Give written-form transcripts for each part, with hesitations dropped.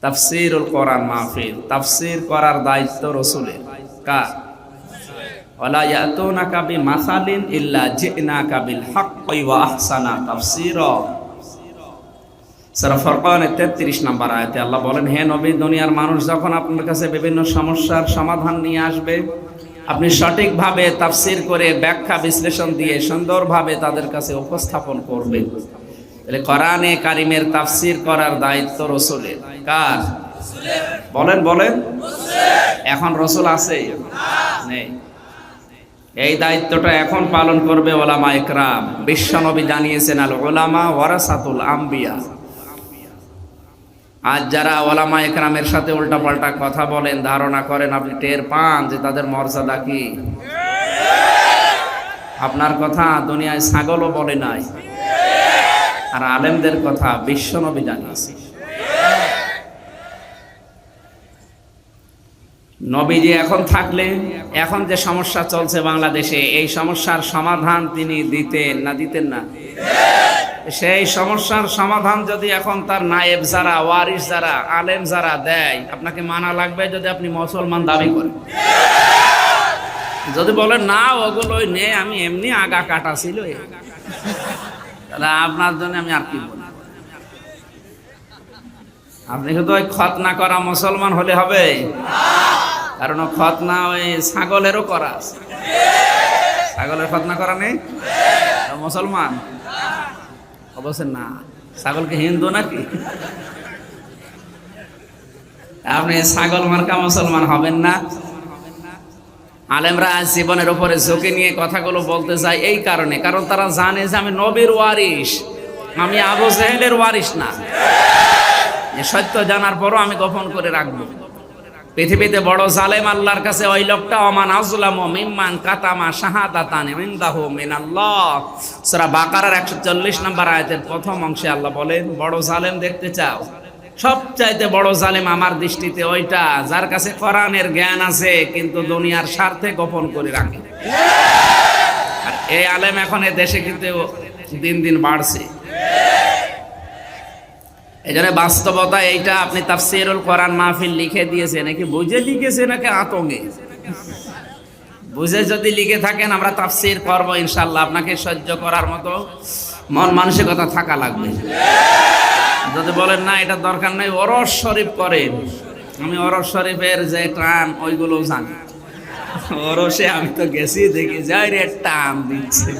তাফসীরুল কোরআন মাহফিল, তাফসীর করার দায়িত্ব রাসূলের। কার? ওয়ালা ইয়াতুনাকা বিমাসালিন ইল্লা জিনাকা বিল হাক্কি ওয়া আহসানা তাফসীরা। সূরা ফুরকানের 33 নম্বর আয়াতে আল্লাহ বলেন, হে নবী, দুনিয়ার মানুষ যখন আপনার কাছে বিভিন্ন সমস্যার সমাধান নিয়ে আসবে, আপনি সঠিকভাবে তাফসীর করে ব্যাখ্যা বিশ্লেষণ দিয়ে সুন্দরভাবে তাদের কাছে উপস্থাপন করবেন। তাহলে কোরআনে কারিমের তাফসীর করার দায়িত্ব রাসূলের। কার? বলেন বলেন। এখন রাসূল আছে? নেই। এই দায়িত্বটা এখন পালন করবে উলামা ইকরাম। বিশ্বনবী জানিয়েছেন, আল উলামা ওয়ারাসাতুল আম্বিয়া। আজ যারা ওলামা ইকরামের সাথে উল্টাপাল্টা কথা বলেন, ধারণা করেন, আপনি টের পান যে তাদের মর্যাদা কি? আপনার কথা দুনিয়ায় ছাগলও বলে নাই, আর আলেমদের কথা বিশ্বনবী জানিয়েছে। নবীজি এখন থাকলে, এখন যে সমস্যা চলছে বাংলাদেশে, এই সমস্যার সমাধান তিনি দিতেন না দিতেন না? সেই সমস্যার সমাধান যদি এখন তার নায়েব যারা, ওয়ারিস যারা, আলেম যারা দেয়, আপনাকে মানা লাগবে যদি আপনি মুসলমান দাবি করেন। যদি বলেন না ওগুলোই নেই, আমি এমনি আগা কাটা ছিল, তাহলে আপনার জন্য আমি আর কি বলবো? আপনি শুধু ওই খতনা করা মুসলমান হলে হবে? কারণ খতনা ওই ছাগলেরও করা আছে। ছাগলের খতনা করা নেই মুসলমান? অবশ্যই না। ছাগল কি হিন্দু নাকি? আপনি ছাগল মার্কা মুসলমান হবেন না। আলেমরা আজ জীবনের উপরে ঝুঁকি নিয়ে কথাগুলো বলতে চায় এই কারণে, কারণ তারা জানে যে আমি নবীর ওয়ারিস, আমি আবু জেহেলের ওয়ারিস না। সত্য জানার পরও আমি গোপন করে রাখবো। পৃথিবীতে বড় জালেম আল্লাহর কাছে ওই লোকটা, ওমান আযলামু মিম্মান কাতামা শাহাদাতান ইনদাহু মিনাল্লাহ। সূরা বাকারার 140 নম্বর আয়াতের প্রথম অংশে আল্লাহ বলেন, বড় জালেম দেখতে চাও? সবচাইতে বড় জালেম আমার দৃষ্টিতে ওইটা যার কাছে কোরআনের জ্ঞান আছে কিন্তু দুনিয়ার স্বার্থে গোপন করে রাখে। আর এই আলেম এখন এ দেশে কিন্তু দিন দিন বাড়ছে। এই জন্য বাস্তবতা এইটা। আপনি তাফসীরুল কোরআন মাহফিল লিখে দিয়েছে, নাকি বুঝে লিখেছে নাকি আতঙ্কে? বুঝে যদি লিখে থাকেন, আমরা তাফসীর করব ইনশাআল্লাহ। আপনাকে সহ্য করার মতো মন মানসিকতা থাকা লাগবে। যদি বলেন না এটা দরকার নেই, ওরস শরীফ করেন। আমি ওরস শরীফের যে টান ওইগুলো জানি। ওরসে আমি তো গেছি, দেখি যাই রে টান দিচ্ছে।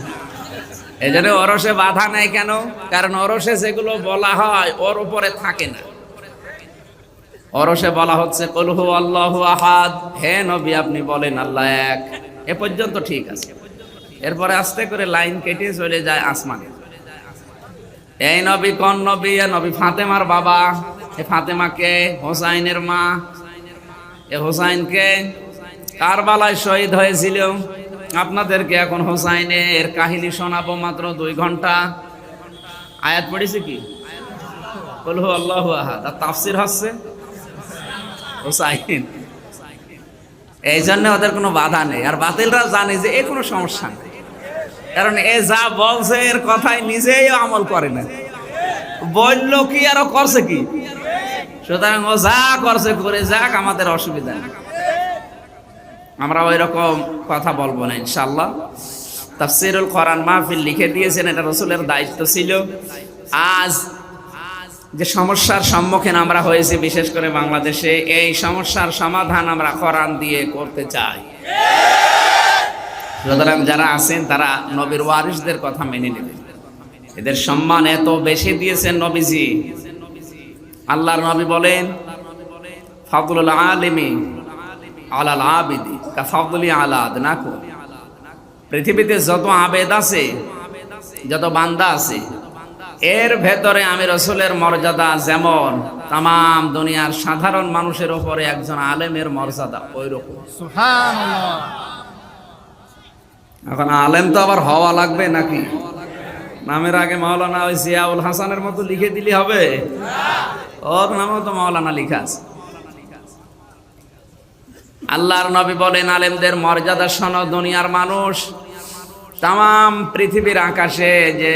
এই জন্য ওরসে বাধা নাই কেন? কারণ ওরসে যেগুলো বলা হয় ওর উপরে থাকে না। ওরসে বলা হচ্ছে কুল হু আল্লাহু আহাদ, হে নবী আপনি বলেন আল্লাহ এক। এ পর্যন্ত ঠিক আছে। এরপরে আস্তে করে লাইন কেটে চলে যায় আসমানে। এই নবী কোন নবী? এ নবী ফাতেমার বাবা। এ ফাতেমা কে? হোসাইনের মা। এ হোসাইনকে কারবালায় শহীদ হয়েছিল। আপনাদেরকে এখন হোসাইনের কাহিনী শোনাবো মাত্র 2 ঘন্টা। আয়াত পড়েছে কি? কুল হু আল্লাহু আহাদ। আর তাফসীর হচ্ছে হোসাইন। এই জন্য ওদের কোনো বাধা নেই। আর বাতিলরা জানে যে এ কোনো সমস্যা নেই, কারণ এ যা বলছে এর কথাই নিজেই আমল করে না। বললো কি আর করছে কি? সুতরাং ও যা করছে করে যাক, আমাদের অসুবিধা নেই। আমরা ওই রকম কথা বলবো না ইনশাআল্লাহ। তাফসীরুল কোরআন মাহফিল লিখে দিয়েছেন, এটা রাসূলের দায়িত্ব ছিল। আজ যে সমস্যার সম্মুখীন আমরা হয়েছি, বিশেষ করে বাংলাদেশে, এই সমস্যার সমাধান আমরা কোরআন দিয়ে করতে চাই। সুতরাং যারা আছেন তারা নবীর ওয়ারিসদের কথা মেনে নেবেন। এদের সম্মান এত বেশি দিয়েছেন নবীজি। আল্লাহর নবী বলেন, ফাদলুল আলিমি আলাল আবিদি কা ফাদলি আলা আদনাকুম। পৃথিবীতে যত আবেদ আছে, যত বান্দা আছে, এর ভেতরে আমি রাসূলের মর্যাদা যেমন তামাম দুনিয়ার সাধারণ মানুষের উপরে একজন আলেমের মর্যাদা ওই রকম। সুবহানাল্লাহ। এখন আলেম তো আবার হওয়া লাগবে নাকি? নামের আগে মাওলানা ওই জিয়াউল হাসানের মতো লিখে দিলে হবে? ওর নামেও তো মাওলানা লেখা আছে। আল্লাহর নবী বলেন, আলেমদের মর্যাদা শোনো দুনিয়ার মানুষ। তাম পৃথিবীর আকাশে যে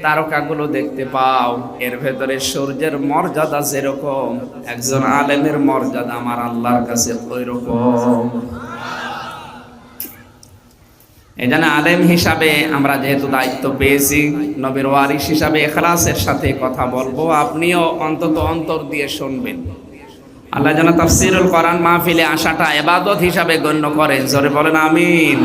তারকাগুলো দেখতে পাও, এর ভেতরে সূর্যের মর্যাদা যেরকম, একজন আলেমের মর্যাদা আমার আল্লাহর কাছে ওই রকম। এজন্য আলেম হিসাবে আমরা যেহেতু দায়িত্ব পেয়েছি, নবীর ওয়ারিস হিসাবে ইখলাসের সাথে কথা বলবো, আপনিও অন্তত অন্তর দিয়ে শুনবেন। আল্লাহ যেন তাফসীরুল কোরআন মাহফিলে আসাটা ইবাদত হিসাবে গণ্য করেন, জোরে বলেন আমিন।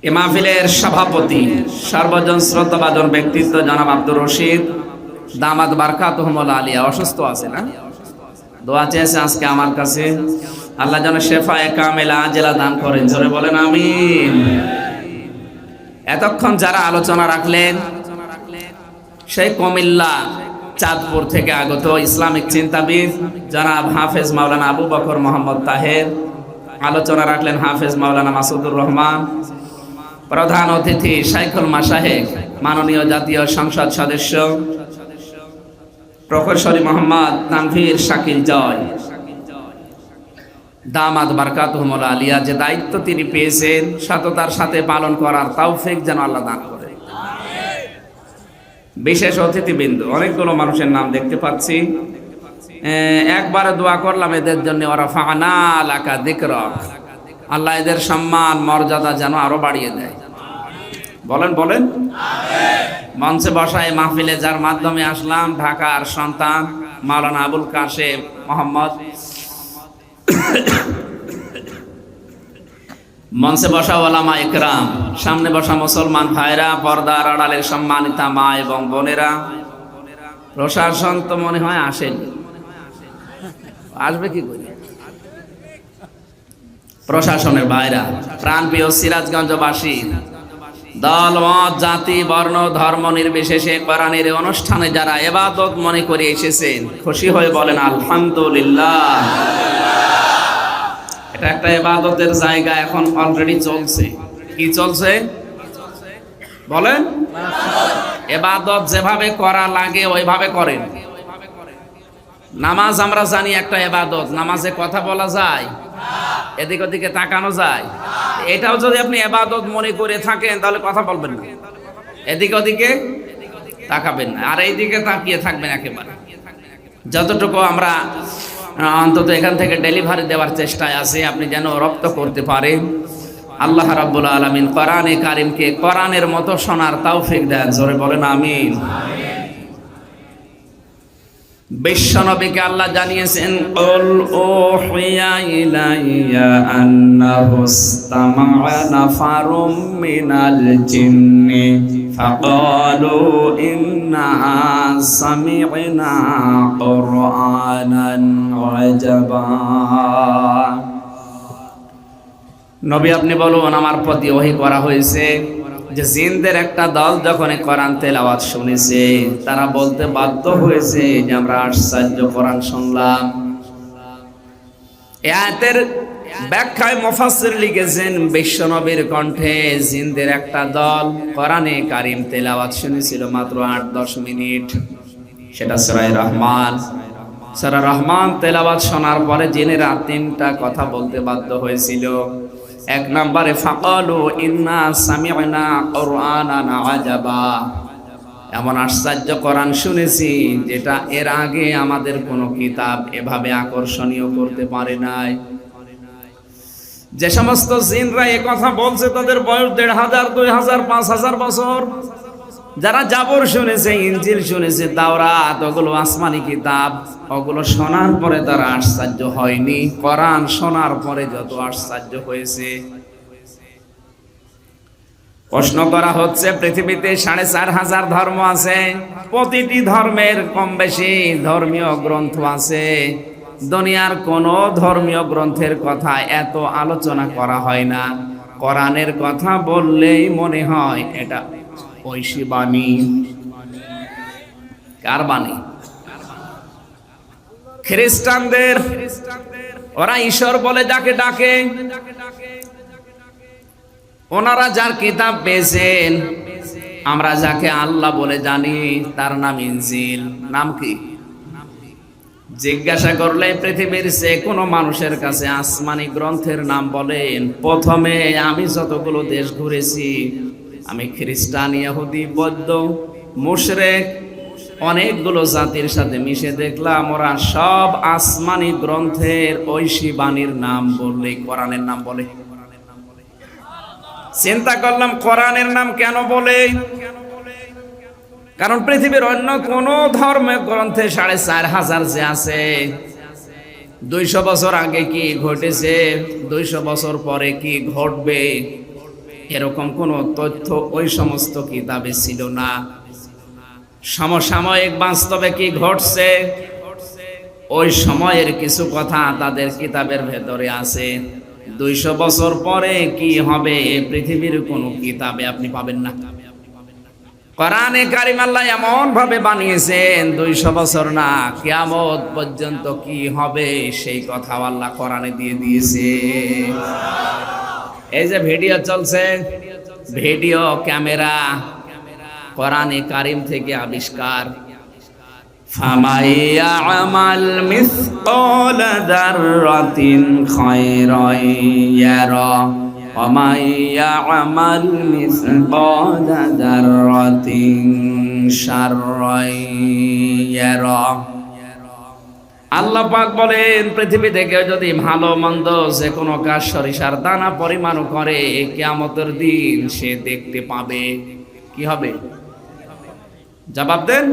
এই মাহফিলের সভাপতি সর্বজন শ্রদ্ধাভাজন ব্যক্তিত্ব জনাব আব্দুর রশিদ দামাত বারকাতুহুমুল আলিয়া অসুস্থ আছে না, দোয়া চেয়েছে আজকে আমার কাছে, আল্লাহ যেন শেফায়ে কামেলা আজেলা দান করেন, জোরে বলেন আমিন। এতক্ষণ যারা আলোচনা রাখলেন সেই কুমিল্লা চাঁদপুর থেকে আগত ইসলামিক চিন্তাবিদ জনাব হাফেজ মাওলানা আবু বকর মোহাম্মদ তাহের, আলোচনা রাখলেন হাফেজ মাওলানা মাসুদুর রহমান, প্রধান অতিথি শাইখুল মাশায়েখ মাননীয় জাতীয় সংসদ সদস্য প্রকৌশলী মোহাম্মদ তানভীর শাকিল জয় দামাত বারকাতুহুমুল আলিয়া, যে দায়িত্ব তিনি পেয়েছেন সততার সাথে পালন করার তৌফিক যেন আল্লাহ দান করে। বিশেষ অতিথিবৃন্দ, অনেকগুলো মানুষের নাম দেখতে পাচ্ছি, একবারে দোয়া করলাম এদের জন্য, ওরা ফানা লাকা যিকরাক, আল্লাহ এদের সম্মান মর্যাদা যেন আরো বাড়িয়ে দেয়। বলেন বলেন মঞ্চে বসায় মাহফিলে যার মাধ্যমে আসলাম, ঢাকার সন্তান মাওলানা আবুল কাশেম মোহাম্মদ, মঞ্চে বসা ওলামা ইকরাম, সামনে বসা মুসলমান ভাইরা, পর্দার আড়ালের সম্মানিতা মা এবং বোনেরা, প্রশাসন তো মনে হয় আসেন, আসবে কি করে, প্রশাসনের ভাইরা, প্রাণপ্রিয় সিরাজগঞ্জবাসী, দল মত জাতি বর্ণ ধর্ম নির্বিশেষে কোরআনের অনুষ্ঠানে যারা ইবাদত মনে করে এসেছেন, খুশি হয়ে বলেন আলহামদুলিল্লাহ। এটা একটা ইবাদতের জায়গা, এখন অলরেডি চলছে। কি চলছে বলেন? ইবাদত যেভাবে করা লাগে ওইভাবে করেন। নামাজ আমরা জানি একটা ইবাদত, নামাজে কথা বলা যায়, এদিক ওদিকে তাকানো যায়, এটাও যদি আপনি ইবাদত মনে করে থাকেন তাহলে কথা বলবেন না, এদিক ওদিকে তাকাবেন না, আর এইদিকে তাকিয়ে থাকবেন একেবারে। যতটুকু আমরা অন্তত এখান থেকে ডেলিভারি দেওয়ার চেষ্টায় আছি, আপনি যেন রপ্ত করতে পারেন। আল্লাহ রাব্বুল আলামিন কোরআনে কারিমকে কোরআনের মতো শোনার তৌফিক দেন, জোরে বলেন আমিন। বিশ্বনবীকে আল্লাহ জানিয়েছেন, কুল উহিয়া ইলাইয়া আন্নাহু ইসতামা'a নাফারুম মিনাল জিন্নি ফাকালু ইন্না সামি'না কুরআনান আজাবা। নবী আপনি বলুন, আমার প্রতি ওহী করা হয়েছে যে জিনদের একটা দল যখন কোরআন তেলাওয়াত শুনেছে, তারা বলতে বাধ্য হয়েছে যে আমরা আশ্চর্য কোরআন শুনলাম। এই আয়াতের ব্যাখ্যায় মুফাসসির লিখেছেন, বিশ্বনবীর কণ্ঠে জিনদের একটা দল কোরআনে কারিম তেলাওয়াত শুনেছিল মাত্র 8-10 মিনিট। সেটা সূরা রহমান। সূরা রহমান তেলাওয়াত শোনার পরে জিনেরা 3টা কথা বলতে বাধ্য হয়েছিল। এক নম্বরে ফাকালু ইন্না সামি'না কুরআনান আজাবা, এমন আশ্চর্য কোরআন শুনেছি যেটা এর আগে আমাদের কোনো কিতাব এভাবে আকর্ষণীয় করতে পারে নাই। যে সমস্ত জিনরা এই কথা বলছে তাদের বয়স 1500, 2000, 5000 বছর। যারা জাবর শুনেছে, ইনজিল শুনেছে, তাওরাত, ওগুলো আসমানি কিতাব, ওগুলো শোনার পরে তারা আশ্চর্য হয়নি। কোরআন শোনার পরে যত আশ্চর্য হয়েছে। প্রশ্ন করা হচ্ছে, পৃথিবীতে 4500 ধর্ম আছে, প্রতিটি ধর্মের কম বেশি ধর্মীয় গ্রন্থ আছে। দুনিয়ার কোন ধর্মীয় গ্রন্থের কথা এত আলোচনা করা হয় না। কোরআনের কথা বললেই মনে হয় এটা ঐশী বাণী। কার বাণী? খ্রিস্টানদের। ওরা ঈশ্বর বলে যাকে ডাকে, ওনারা যার কিতাব পেয়েছেন, আমরা যাকে আল্লাহ বলে জানি তার নাম ইনজিল। নাম কি? জিজ্ঞাসা করলে পৃথিবীর যে কোনো মানুষের কাছে আসমানি গ্রন্থের নাম বলেন, প্রথমে আমি যতগুলো দেশ ঘুরেছি, আমি খ্রিস্টান, ইহুদি, বৌদ্ধ, মুশরিক অনেকগুলো জাতির সাথে মিশে দেখলাম ওরা সব আসমানি গ্রন্থের ঐশী বাণীর নাম বললে কোরআনের নাম বলে। চিন্তা করলাম কোরআনের নাম কেন বলে? কারণ পৃথিবীর অন্য কোন ধর্মের গ্রন্থে ৪৫০০ যে আছে, ২০০ বছর আগে কি ঘটেছে, ২০০ বছর পরে কি ঘটবে, এরকম কোন তথ্য ওই সমস্ত কিতাবে ছিল না। সমসাময়িক বাস্তবে কি ঘটছে, ওই সময়ের কিছু কথা তাদের কিতাবের ভেতরে আছে। ২০০ বছর পরে কি হবে পৃথিবীর কোনো কিতাবে আপনি পাবেন না। কোরআনে কারিম আল্লাহ এমন ভাবে বানিয়েছেন, ২০০ বছর না, কিয়ামত পর্যন্ত কি হবে সেই কথা আল্লাহ কোরআনে দিয়ে দিয়েছে। এই যে ভিডিও চলছে, ভিডিও ক্যামেরা কোরআনে কারিম থেকে আবিষ্কার। ফামাইয়া আমাল মিসকাল যাররাতিন খায়রান ইয়ারা ওয়া মাইয়া আমাল মিসকাল যাররাতিন শাররান ইয়ারা। আল্লাহ পাক বলেন, পৃথিবী থেকে যদি ভালো মন্দ যে কোনো কাজ সরিষার দানা পরিমাণও করে, কিয়ামতের দিন সে দেখতে পাবে। কি হবে? জবাব দেন।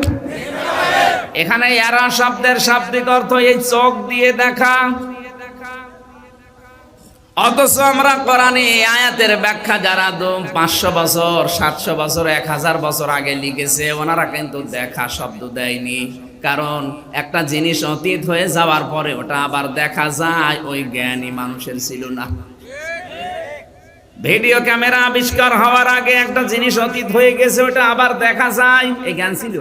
এখানে ইয়ারা শব্দের শাব্দিক অর্থ এই চোখ দিয়ে দেখা। অথচ আমরা কোরআনে আয়াতের ব্যাখ্যা যারা ৫০০ বছর, ৭০০ বছর, ১০০০ বছর আগে লিখেছে, ওনারা কিন্তু দেখা শব্দ দেয়নি। কারণ একটা জিনিস অতীত হয়ে যাওয়ার পরে ওটা আবার দেখা যায়, ওই জ্ঞানী মানুষের ছিল না। ভিডিও ক্যামেরা আবিষ্কার হওয়ার আগে একটা জিনিস অতীত হয়ে গেছে, ওটা আবার দেখা যায়, এই জ্ঞান ছিল?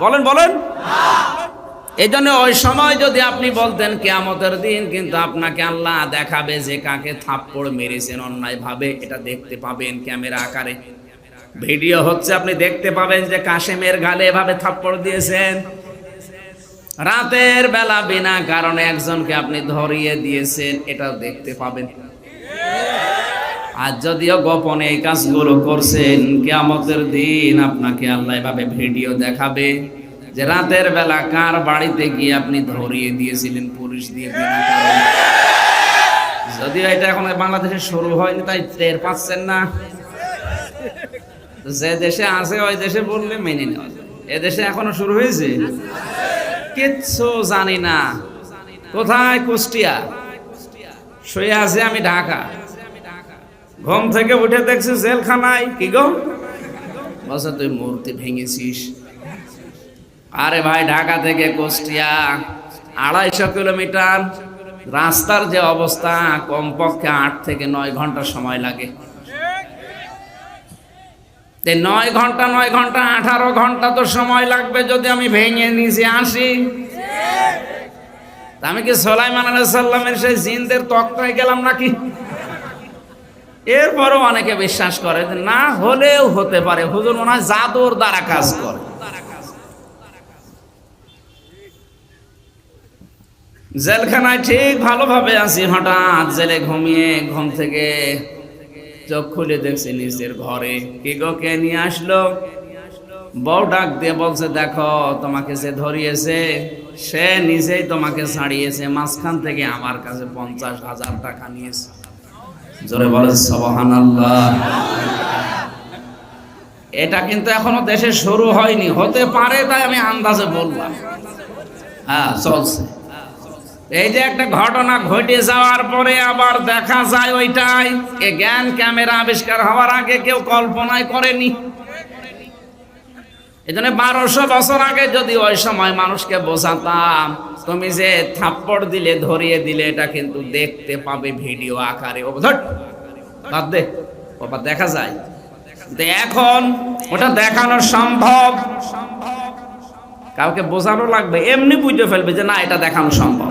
বলেন বলেন। এই জন্য ওই সময় যদি আপনি বলতেন কিয়ামতের দিন কিন্তু আপনাকে আল্লাহ দেখাবে যে কাকে থাপ্পড় মেরেছেন অন্যায় ভাবে, এটা দেখতে পাবেন ক্যামেরা আকারে। ভিডিও হচ্ছে, আপনি দেখতে পাবেন যে কাশেমের গালে এভাবে থাপ্পড় দিয়েছেন। রাতের বেলা বিনা কারণে একজনকে আপনি ধরিয়ে দিয়েছেন, এটাও দেখতে পাবেন। আর যদিও গোপনে এই কাজগুলো করছেন, কিয়ামতের দিন আপনাকে আল্লাহ এভাবে ভিডিও দেখাবে যে রাতের বেলা কার বাড়িতে গিয়ে আপনি ধরিয়ে দিয়েছিলেন পুলিশ দিয়ে বিনা কারণে। যদিও এটা এখন বাংলাদেশে শুরু হয়নি, তাই টের পাচ্ছেন না। যে দেশে আছে ওই দেশে বললে মেনে নেওয়া যায়, এদেশে এখনো শুরু হয়েছে? কিচ্ছু জানি না। কোথায়? কুষ্টিয়া। শুয়ে আছে আমি ঢাকা, ঘুম থেকে উঠে দেখছি জেলখানায়। কি গো? বলছে তুই মূর্তি ভেঙেছিস। আরে ভাই, ঢাকা থেকে কুষ্টিয়া ২৫০ কিলোমিটার, রাস্তার যে অবস্থা, কমপক্ষে ৮ থেকে ৯ ঘন্টা সময় লাগে। ৯ ঘন্টা ১৮ ঘন্টা তো সময় লাগবে যদি আমি ভেঙে নিচে আসি। আমি কি সুলাইমান আলাইহিস সালামের সেই জিনদের তক্তায় গেলাম নাকি? এরপরও অনেকে বিশ্বাস করে যে না, হলেও হতে পারে, হুজুর মনে হয় জাদুর দ্বারা কাজ করে। জেলখানায় ঠিক ভালোভাবে আছি, হঠাৎ জেলে ঘুমিয়ে ঘুম থেকে চোখ খুলে দেখছি নিজের ঘরে। কি গো, কে নিয়ে আসলো? বউ ডাক দিয়ে বলছে, দেখো তোমাকে যে ধরিয়েছে সে নিজেই তোমাকে ছাড়িয়েছে, মাঝখান থেকে আমার কাছে ৫০,০০০ টাকা নিয়েছে। জোরে বলে সুবহানাল্লাহ। এটা কিন্তু এখনো দেশে শুরু হয়নি, হতে পারে, তাই আমি আন্দাজে বললাম। হ্যাঁ, চলছে। এই যে একটা ঘটনা ঘটে যাওয়ার পরে আবার দেখা যায় ওইটাই। এ জ্ঞান ক্যামেরা আবিষ্কার হওয়ার আগে কেউ কল্পনাই করেনি। এজন্য ১২০০ বছর আগে যদি ওই সময় মানুষকে বোঝাতাম তুমি যে থাপ্পড় দিলে, ধরিয়ে দিলে, এটা কিন্তু দেখতে পাবে ভিডিও আকারে, বাদ দে, ওটা দেখা যায়। এখন ওটা দেখানো সম্ভব, কাউকে বোঝানো লাগবে, এমনি বুঝে ফেলবে যে না, এটা দেখানো সম্ভব।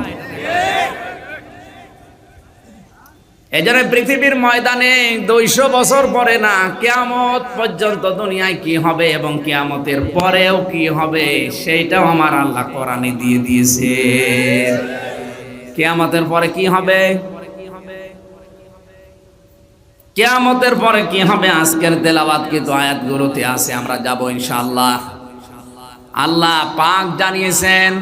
এজন্য পৃথিবীর ময়দানে 200 বছর পরে না, কিয়ামত পর্যন্ত দুনিয়ায় কি হবে এবং কিয়ামতের পরেও কি হবে সেইটাও আমার আল্লাহ কোরআনে দিয়ে দিয়েছে। কিয়ামতের পরে কি হবে, কিয়ামতের পরে কি হবে আজকের তেলাওয়াত কিন্তু আয়াতগুলোতে আছে, আমরা যাব ইনশাআল্লাহ। আল্লাহ পাক জানিয়েছেন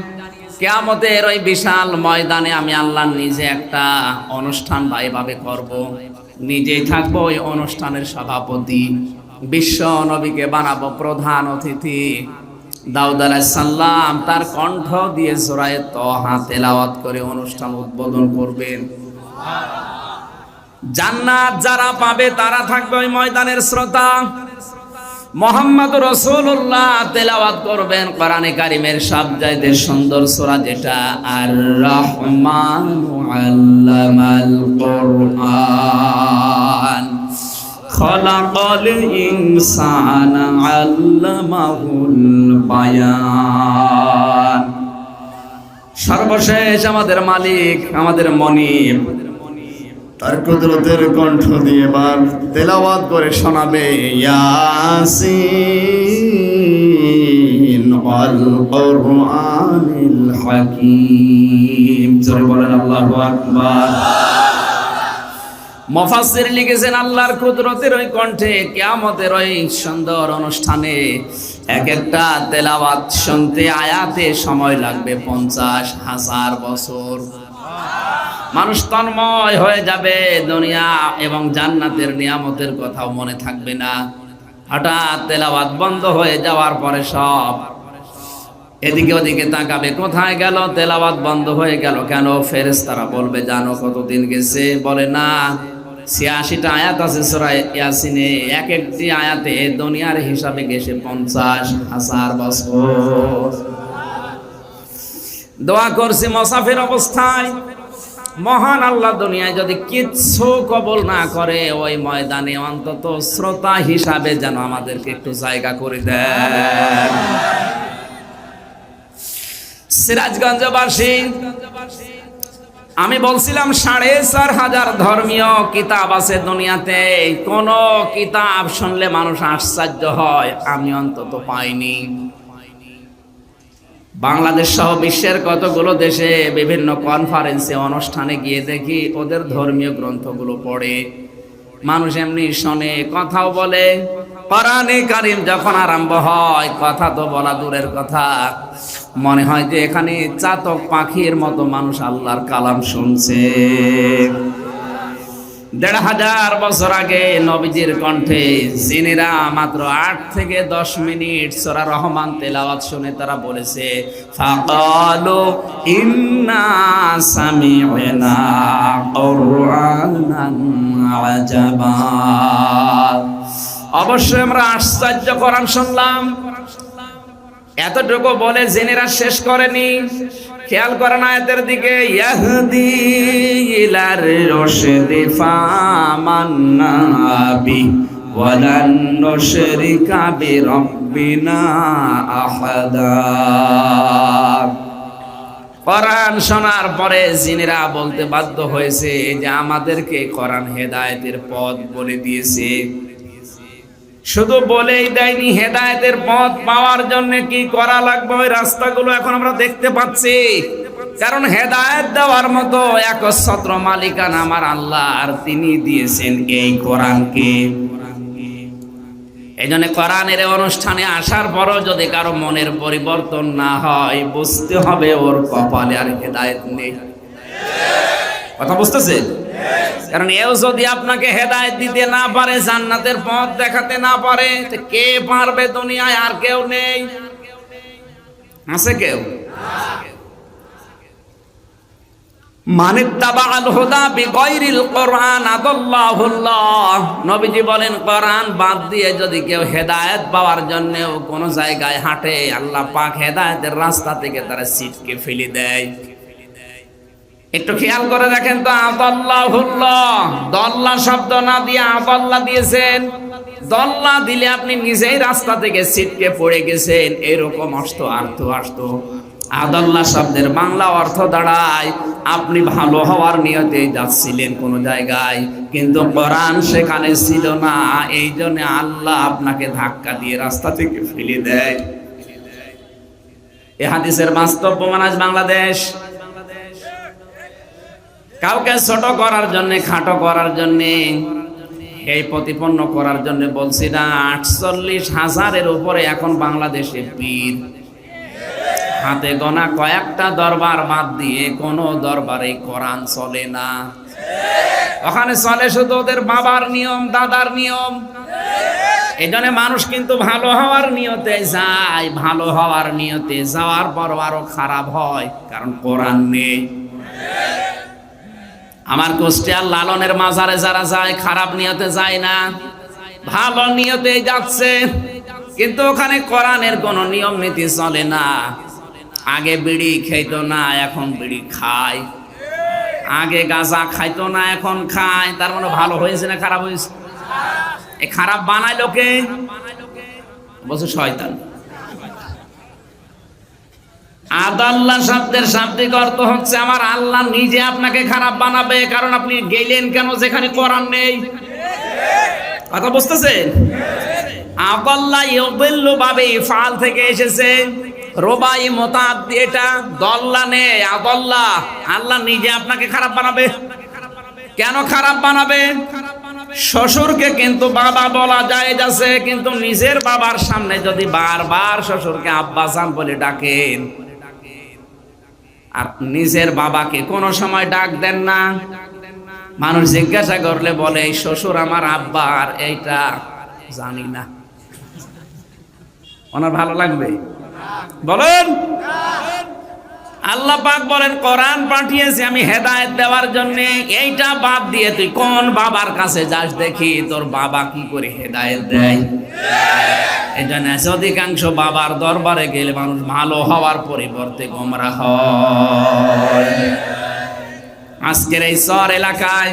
কিয়ামতের ওই বিশাল ময়দানে আমি আল্লাহ নিজে একটা অনুষ্ঠান এভাবে করব, নিজেই থাকবো ওই অনুষ্ঠানের সভাপতি, বিশ্ব নবীকে বানাবো প্রধান অতিথি। দাউদ আলাইহিস সালাম তার কণ্ঠ দিয়ে সূরা তাহা তেলাওয়াত করে অনুষ্ঠান উদ্বোধন করবেন। জান্নাত যারা পাবে তারা থাকবে ওই ময়দানের শ্রোতা। মুহাম্মদ রাসূলুল্লাহ তেলাওয়াত করবেন কোরআনে কারীমের সবচাইতে সুন্দর সূরা যেটা আর রহমানু আল্লামাল কোরআন খলাকাল ইনসানা আল্লামাহুল বায়ান। সর্বশেষ আমাদের মালিক, আমাদের মনিব তার কুদরতের কণ্ঠ দিয়ে বার তেলাওয়াত করে শোনাবে ইয়াসিন ওয়াল কুরআনিল হাকীম। জোরে বলেন আল্লাহু আকবার। মুফাসসির লিখেছেন আল্লাহর কুদরতের ওই কণ্ঠে কিয়ামতের ওই সুন্দর অনুষ্ঠানে এক একটা তেলাওয়াত শুনতে আয়াতে সময় লাগবে 50,000 বছর। মানুষ তন্ময় হয়ে যাবে, দুনিয়া এবং জান্নাতের নিয়ামতের কথাও মনে থাকবে না। হঠাৎ তেলাওয়াত বন্ধ হয়ে যাওয়ার পরে সব এদিকে ওদিকে তাকাবে, কোথায় গেল, তেলাওয়াত বন্ধ হয়ে গেল কেন? ফেরেশতারা বলবে জানো কতদিন গেছে? বলে না, 86টা আয়াত আছে সূরা ইয়াসিনে, এক একটি আয়াতে দুনিয়ার হিসাবে গেছে 50,000 বছর। দোয়া করছি মুসাফির অবস্থায়, মহান আল্লাহ দুনিয়ায় যদি কিচ্ছু কবুল না করে ওই ময়দানে অন্তত শ্রোতা হিসাবে যেন আমাদেরকে একটু জায়গা করে দেন। সিরাজগঞ্জবাসী, আমি বলছিলাম 4,500 ধর্মীয় কিতাব আছে দুনিয়াতে, কোন কিতাব শুনলে মানুষ আশ্চর্য হয় আমি অন্তত পাইনি। বাংলাদেশ সহ বিশ্বের কতগুলো দেশে বিভিন্ন কনফারেন্সে অনুষ্ঠানে গিয়ে দেখি ওদের ধর্মীয় গ্রন্থগুলো পড়ে, মানুষ এমনি শোনে, কথাও বলে। কোরআনে কারীম যখন আরম্ভ হয় কথা তো বলা দূরের কথা, মনে হয় যে এখানে চাতক পাখির মতো মানুষ আল্লাহর কালাম শুনছে। 1,500 বছর আগে নবীজির কণ্ঠে জিনেরা মাত্র 8 থেকে 10 মিনিট সূরা রহমান তেলাওয়াত শুনে তারা বলেছে ফাকালু ইন্না সামি'না কুরআনান আজাবা, অবশ্যই আমরা আশ্চর্য কোরআন শুনলাম। এতটুকু বলে জিনেরা শেষ করেনি, খেয়াল করেন আয়াতের দিকে, ইয়াহদি ইলার রশদি ফামান্না বি ওয়ালান নুশরিকা বিরাব্বিনা আহাদা। কোরআন শোনার পরে জিনেরা বলতে বাধ্য হয়েছে যে আমাদেরকে কোরআন হেদায়েতের পথ বলে দিয়েছে। শুধু বলেই দেয়নি, হেদায়েতের পথ পাওয়ার জন্য কি করা লাগবে ওই রাস্তাগুলো এখন আমরা দেখতে পাচ্ছি। কারণ হেদায়েত দেওয়ার মতো একচ্ছত্র মালিকানা আমার আল্লাহ, আর তিনি দিয়েছেন এই কোরআনকে। এই জন্য কোরআনের অনুষ্ঠানে আসার পরও যদি কারো মনের পরিবর্তন না হয় বুঝতে হবে ওর কপালে আর হেদায়েত নেই। কথা বুঝতেছে? কারণ এও যদি আপনাকে হেদায়েত দিতে না পারে, জান্নাতের পথ দেখাতে না পারে, কে পারবে দুনিয়ায়? আর কেউ নেই। আছে কেউ? মানিত্তাবাআল হুদা বিগাইরিল কোরআন আদাল্লাহুল্লাহ। নবীজি বলেন কোরআন বাদ দিয়ে যদি কেউ হেদায়েত পাওয়ার জন্য কোন জায়গায় হাঁটে, আল্লাহ পাক হেদায়েতের রাস্তা থেকে তারা ছিটকে ফেলে দেয়। একটু খেয়াল করে দেখেন তো, আদাল্লাহুল্লাহ, দল্লা শব্দ না দিয়ে আদাল্লাহ দিয়েছেন। দল্লা দিলে আপনি নিজেই রাস্তা থেকে ছিটকে পড়ে গেছেন, এরকম অর্থ আসতো। আদাল্লাহ শব্দের বাংলা অর্থ দাঁড়ায় আপনি ভালো হওয়ার নিয়তে যাচ্ছিলেন কোন জায়গায়, কিন্তু কোরআন সেখানে ছিল না, এই জন্য আল্লাহ আপনাকে ধাক্কা দিয়ে রাস্তা থেকে ফেলে দেয়। এই হাদিসের বাস্তব প্রমাণ আজ বাংলাদেশ। কাউকে ছোট করার জন্য, খাটো করার জন্য, এই প্রতিপন্ন করার জন্য বলছি না, 48,000-এর উপরে এখন বাংলাদেশে পীর। হাতে গোনা কয়েকটা দরবার বাদ দিয়ে কোন দরবারে কোরআন চলে না। ওখানে চলে শুধু ওদের বাবার নিয়ম, দাদার নিয়ম। এই জন্য মানুষ কিন্তু ভালো হওয়ার নিয়তে যায়, ভালো হওয়ার নিয়তে যাওয়ার পর আরো খারাপ হয়, কারণ কোরআন নেই। আমার কুষ্টিয়ার লালনের মাজারে যারা যায় খারাপ নিয়তে যায় না, ভালো নিয়তে যাচ্ছে, কিন্তু ওখানে কোরআনের কোন নিয়ম নীতি চলে না। আগে বিড়ি খাইতো না, এখন বিড়ি খায়। আগে গাঁজা খাইতো না, এখন খায়। তার মানে ভালো হয়েছে না খারাপ হয়েছে? এই খারাপ বানাইলো কে? বলছে শয়তান। আদাল্লাহ শব্দের শাব্দিক অর্থ হচ্ছে আমার আল্লাহ নিজে আপনাকে খারাপ বানাবে, কারণ আপনি গেলেন কেন যেখানে কোরআন নেই। কথা বুঝতেছেন? আদাল্লাহ ইউদিল্লু বাবে ফাল থেকে এসেছে, রুবাই মুতাআদ্দি, এটা দল্লা নেই, আদাল্লাহ। আল্লাহ নিজে আপনাকে খারাপ বানাবে। কেন খারাপ বানাবে? শ্বশুরকে কিন্তু বাবা বলা যায় যাচ্ছে, কিন্তু নিজের বাবার সামনে যদি বারবার শ্বশুরকে আব্বাজান বলে ডাকেন আর নিজের বাবাকে কোনো সময় ডাক দেন না, মানুষ জিজ্ঞাসা করলে বলে এই শ্বশুর আমার আব্বার, এইটা জানি না। ওনার ভালো লাগবে? বলেন। আল্লাহ পাক বলেন কোরআন পাঠিয়েছি আমি হেদায়েত দেওয়ার জন্য, এইটা বাদ দিয়ে তুই কোন বাবার কাছে যাস দেখি তোর বাবা কি করে হেদায়েত দেয়। এই জন্য অধিকাংশ বাবার দরবারে গেলে মানুষ ভালো হওয়ার পরিবর্তে গোমরাহ হয়। আজকের এই শহর এলাকায়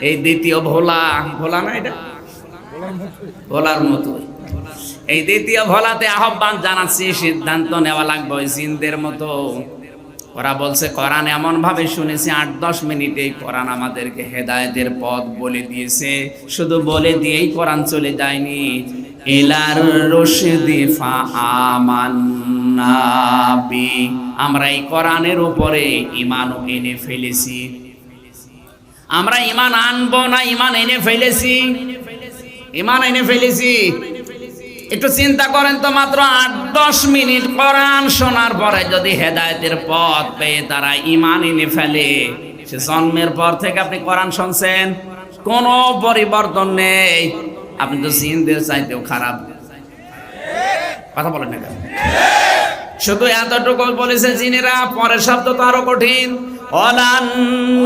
এই দ্বিতীয় ভোলা, ভোলা না এটা, ভোলার মতো, এই দ্বিতীয় ভোলাতে আহ্বান জানাচ্ছি, সিদ্ধান্ত নেওয়া লাগবে ওই জিনদের মতো। ওরা বলছে কোরআন এমন ভাবে শুনেছি 8-10 মিনিটেই কোরআন আমাদেরকে হেদায়েতের পথ বলে দিয়েছে। শুধু বলে দিয়েই কোরআন চলে যায়নি, ইলার রশদি ফাআমান্না বি, আমরা এই কোরআনের উপরে ঈমানও এনে ফেলেছি। আমরা ঈমান আনবো না, ঈমান এনে ফেলেছি, ঈমান এনে ফেলেছি। একটু চিন্তা করেন তো, মাত্র 8-10 মিনিট কোরআন শোনার পরে যদি হেদায়েতের পথ পেয়ে তারা ঈমান এনে ফেলে, সে জন্মের পর থেকে আপনি কোরআন শুনছেন, কোনো পরিবর্তন নেই। আপনি তো জিনদের চাইতেও খারাপ। কথা বলেন না কেন? শুধু এতটুকু বলেছে জিনেরা, পরের শব্দ তো আরো কঠিন। ওয়ালান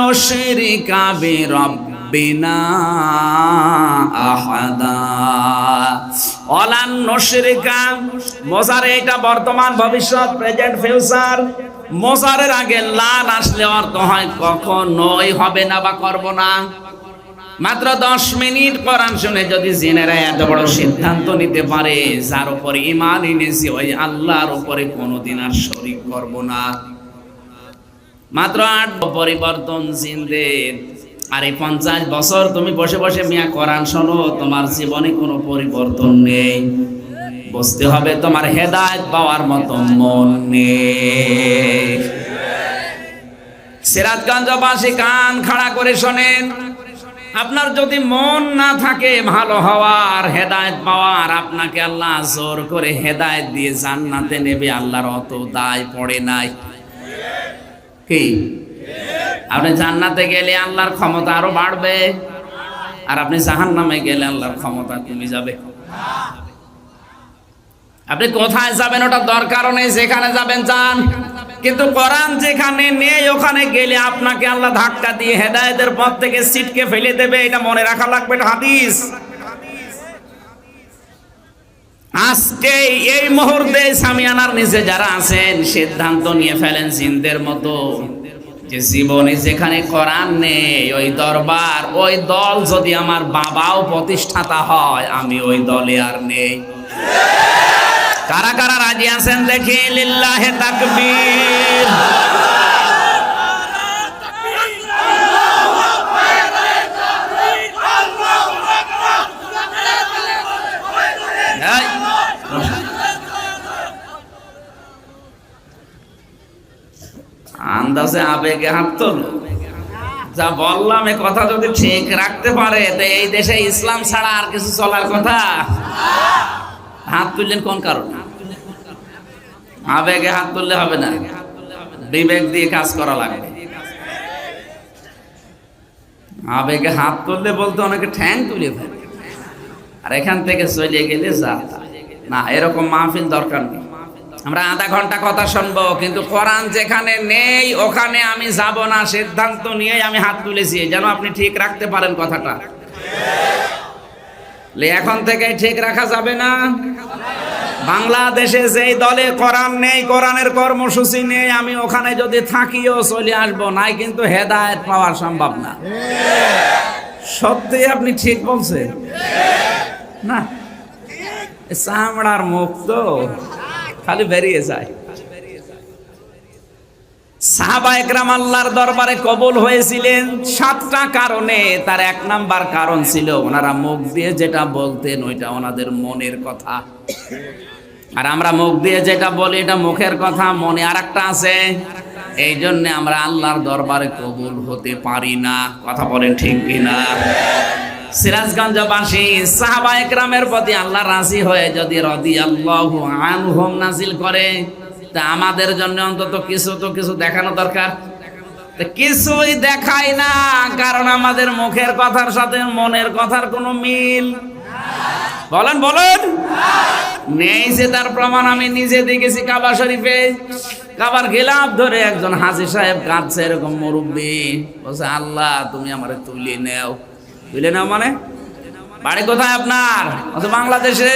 নুশরিকা বিরাব্বিনা আহাদা। ওয়ালান নুশরিকা, মোজারে এটা বর্তমান, ভবিষ্যৎ, প্রেজেন্ট, ফিউচার। মোজারের আগে লান আসলে অর্থ হয় কখনোই হবে না বা করব না। মাত্র 10 মিনিট কোরআন শুনে যদি জিনেরা এত বড় সিদ্ধান্ত নিতে পারে, যার উপরে ঈমান এনেছি ওই আল্লাহর উপরে কোনোদিন আর শরীক করব না। মাত্র 8 পরিবর্তন জিনদের। আর এই 50 বছর তুমি বসে বসে মিয়া কোরআন শোনো, তোমার জীবনে কোনো পরিবর্তন নেই। বুঝতে হবে তোমার হেদায়েত পাওয়ার মতো মন নেই। সিরাজগঞ্জবাসী কান খাড়া করে শোনেন, আপনার যদি মন না থাকে ভালো হওয়ার, হেদায়েত পাওয়ার, আপনাকে আল্লাহ জোর করে হেদায়েত দিয়ে জান্নাতে নেবে, আল্লাহর অত দায় পড়ে নাই। কি আপনি জান্নাতে গেলে আল্লাহর ক্ষমতা আরো বাড়বে, আর আপনি জাহান্নামে গেলে আল্লাহর ক্ষমতা কমে যাবে। আপনি কোথায় যাবেন ওটা দরকারও নেই, যেখানে যাবেন যান, কিন্তু কোরআন যেখানে নেই ওখানে গেলে আপনাকে আল্লাহ ধাক্কা দিয়ে হেদায়েতের পথ থেকে ছিটকে ফেলে দেবে। এটা মনে রাখা লাগবে, এটা হাদিস। আজকে এই মুহূর্তে সামিয়ানার নিচে যারা আছেন, সিদ্ধান্ত নিয়ে ফেলেন জিনদের মতো যে জীবনে যেখানে কোরআন নেই ওই দরবার, ওই দল যদি আমার বাবাও প্রতিষ্ঠাতা হয়, আমি ওই দলে আর নেই। কারা কারা রাজি আছেন দেখি লিল্লাহে তাকবীর। আন্দাজে আবেগে হাত তোলো। যা বললাম এ কথা যদি ঠিক রাখতে পারে তো এই দেশে ইসলাম ছাড়া আর কিছু চলার কথা। হাত তুললেন কোন কারণে? আবেগে হাত তুললে হবে না, বিবেক দিয়ে কাজ করা লাগবে। আবেগে হাত তুললে বলতে অনেকে ঠ্যাং তুলে ফেলে, আর এখান থেকে চলে গেলে যা না, এরকম মাহফিল দরকার নেই। আমরা আধা ঘন্টা কথা শুনবো, কিন্তু কোরআন যেখানে নেই ওখানে আমি যাব না, সিদ্ধান্ত নিয়ে আমি হাত তুলেছি যেন আপনি ঠিক রাখতে পারেন কথাটা। এখন থেকে ঠিক রাখা যাবে না। বাংলাদেশে যেই দলে কোরআন নেই, কোরআনের কর্মসূচি নেই, আমি ওখানে যদি থাকিও চলে আসবো, নাই কিন্তু হেদায়েত পাওয়া সম্ভব না। সত্যি আপনি ঠিক বলছেন না? চামড়ার মুখ তো খালি বেরিয়ে যায়। সাহাবা একরাম আল্লাহর দরবারে কবুল হয়েছিলেন 7টা কারণে। তার 1 নাম্বার কারণ ছিল ওনারা মুখ দিয়ে যেটা বলতেন ওইটা ওনাদের মনের কথা। আর আমরা মুখ দিয়ে যেটা বলি এটা মুখের কথা, মনে আরেকটা আছে। এই জন্য আমরা আল্লাহর দরবারে কবুল হতে পারি না। কথা বলেন ঠিক কিনা? সিরাজগঞ্জবাসী সাহাবা একরামের প্রতি আল্লাহ রাজি হয়ে যদি রাদিয়াল্লাহু আনহুম নাজিল করে, তা আমাদের জন্য অন্তত কিছু দেখানো দরকার। কিছুই দেখাই না, কারণ আমাদের মুখের কথার সাথে মনের কথার কোনো মিল বলেন নেই। যে তার প্রমাণ আমি নিজে দেখেছি কাবা শরীফে। কাবার গিলাফ ধরে একজন হাজী সাহেব কাঁদছে, এরকম মুরব্বী বলছে, আল্লাহ তুমি আমারে তুলে নাও। তুলে নাও মানে বাড়ি কোথায় আপনার? বাংলাদেশে।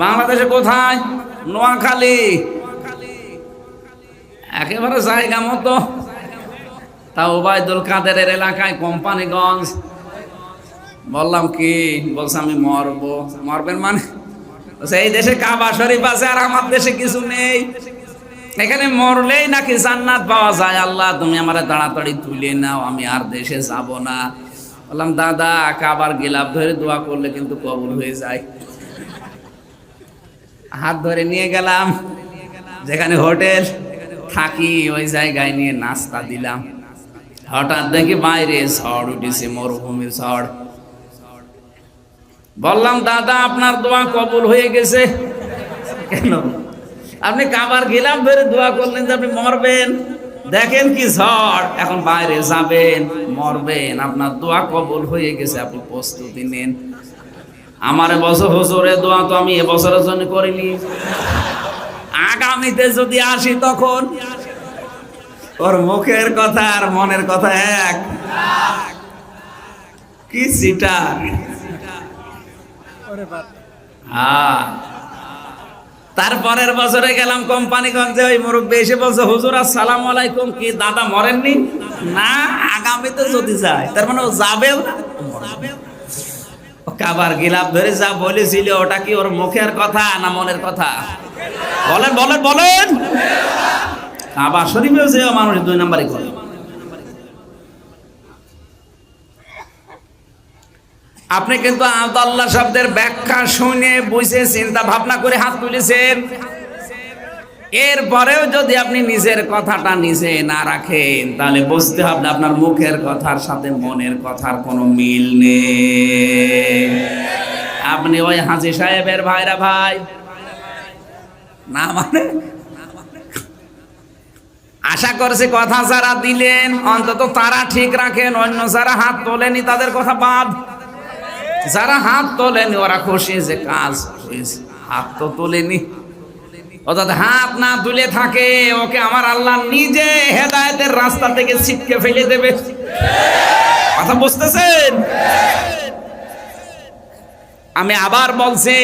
বাংলাদেশে কোথায়? নোয়াখালী। একেবারে জায়গা মতো। তা ওবায়দুল কাদেরের এলাকায় কোম্পানিগঞ্জ। বললাম কি? বলছে আমি মরবো। মরবেন মানে? এই দেশে কাবা শরীফ আছে আর আমার দেশে কিছু নেই। এখানে মরলেই নাকি জান্নাত পাওয়া যায়। আল্লাহ তুমি আমারে তাড়াতাড়ি তুলে নাও, আমি আর দেশে যাব না। বললাম দাদা, কাবার গিলাফ ধরে দোয়া করলে কিন্তু কবুল হয়ে যায়। হাত ধরে নিয়ে গেলাম যেখানে হোটেল থাকি, ওই জায়গায় নিয়ে নাস্তা দিলাম। হঠাৎ দেখি বাইরে ঝড় উঠেছে, মরুভূমির ঝড়। বললাম দাদা, আপনার দোয়া কবুল হয়ে গেছে। কেন? আপনি কাবার গিলাফ ধরে দোয়া করলেন যে আপনি মরবেন, দেখেন কি ঝড়, এখন বাইরে যাবেন, মরবেন, আপনার দোয়া কবুল হয়ে গেছে, আপনি প্রস্তুতি নেন। আমার বছর হুজুরের দোয়া তো আমি এবছরের জন্য করিনি, আগামীতে যদি আসি তখন। ওর মুখের কথা আর মনের কথা এক। কি সিটার! হ্যাঁ, তারপরের বছরে গেলাম কোম্পানিগঞ্জে। ওই মুরব্বী এসে বলছে, হুজুর আসসালামু আলাইকুম। কি দাদা মরেননি? না, আগামীতে যদি যায়। তার মানে ও যাবেও না। কাবার গিলাফ ধরে যা বলেছিল ওটা কি ওর মুখের কথা না মনের কথা? বলেন। কাবা শরীফেও যে মানুষ 2 নাম্বারই করে। আপনি কিন্তু আল্লাহ শব্দের ব্যাখ্যা শুনে বুঝে চিন্তা ভাবনা করে হাত তুলেছেন। এরপরেও যদি আপনি নিজের কথাটা নিজে না রাখেন, তাহলে বুঝতে হবে আপনার মুখের কথার সাথে মনের কথার কোনো মিল নেই। আপনি ওই হাজী সাহেবের ভাইরা ভাই না মানে আশা করছি কথা যারা দিলেন অন্তত তারা ঠিক রাখেন, অন্য যারা হাত তোলেনি তাদের কথা বাদ। যারা হাত তোলেনি ওরা খুশি যে কাজ হয়েছে, হাত তো তোলেনি। অর্থাৎ হাত না তুলে থাকে ওকে আমার আল্লাহ নিজে হেদায়েতের রাস্তা থেকে ছিটকে ফেলে দেবে। কথা বুঝতেছেন? আমি আবার বলছি,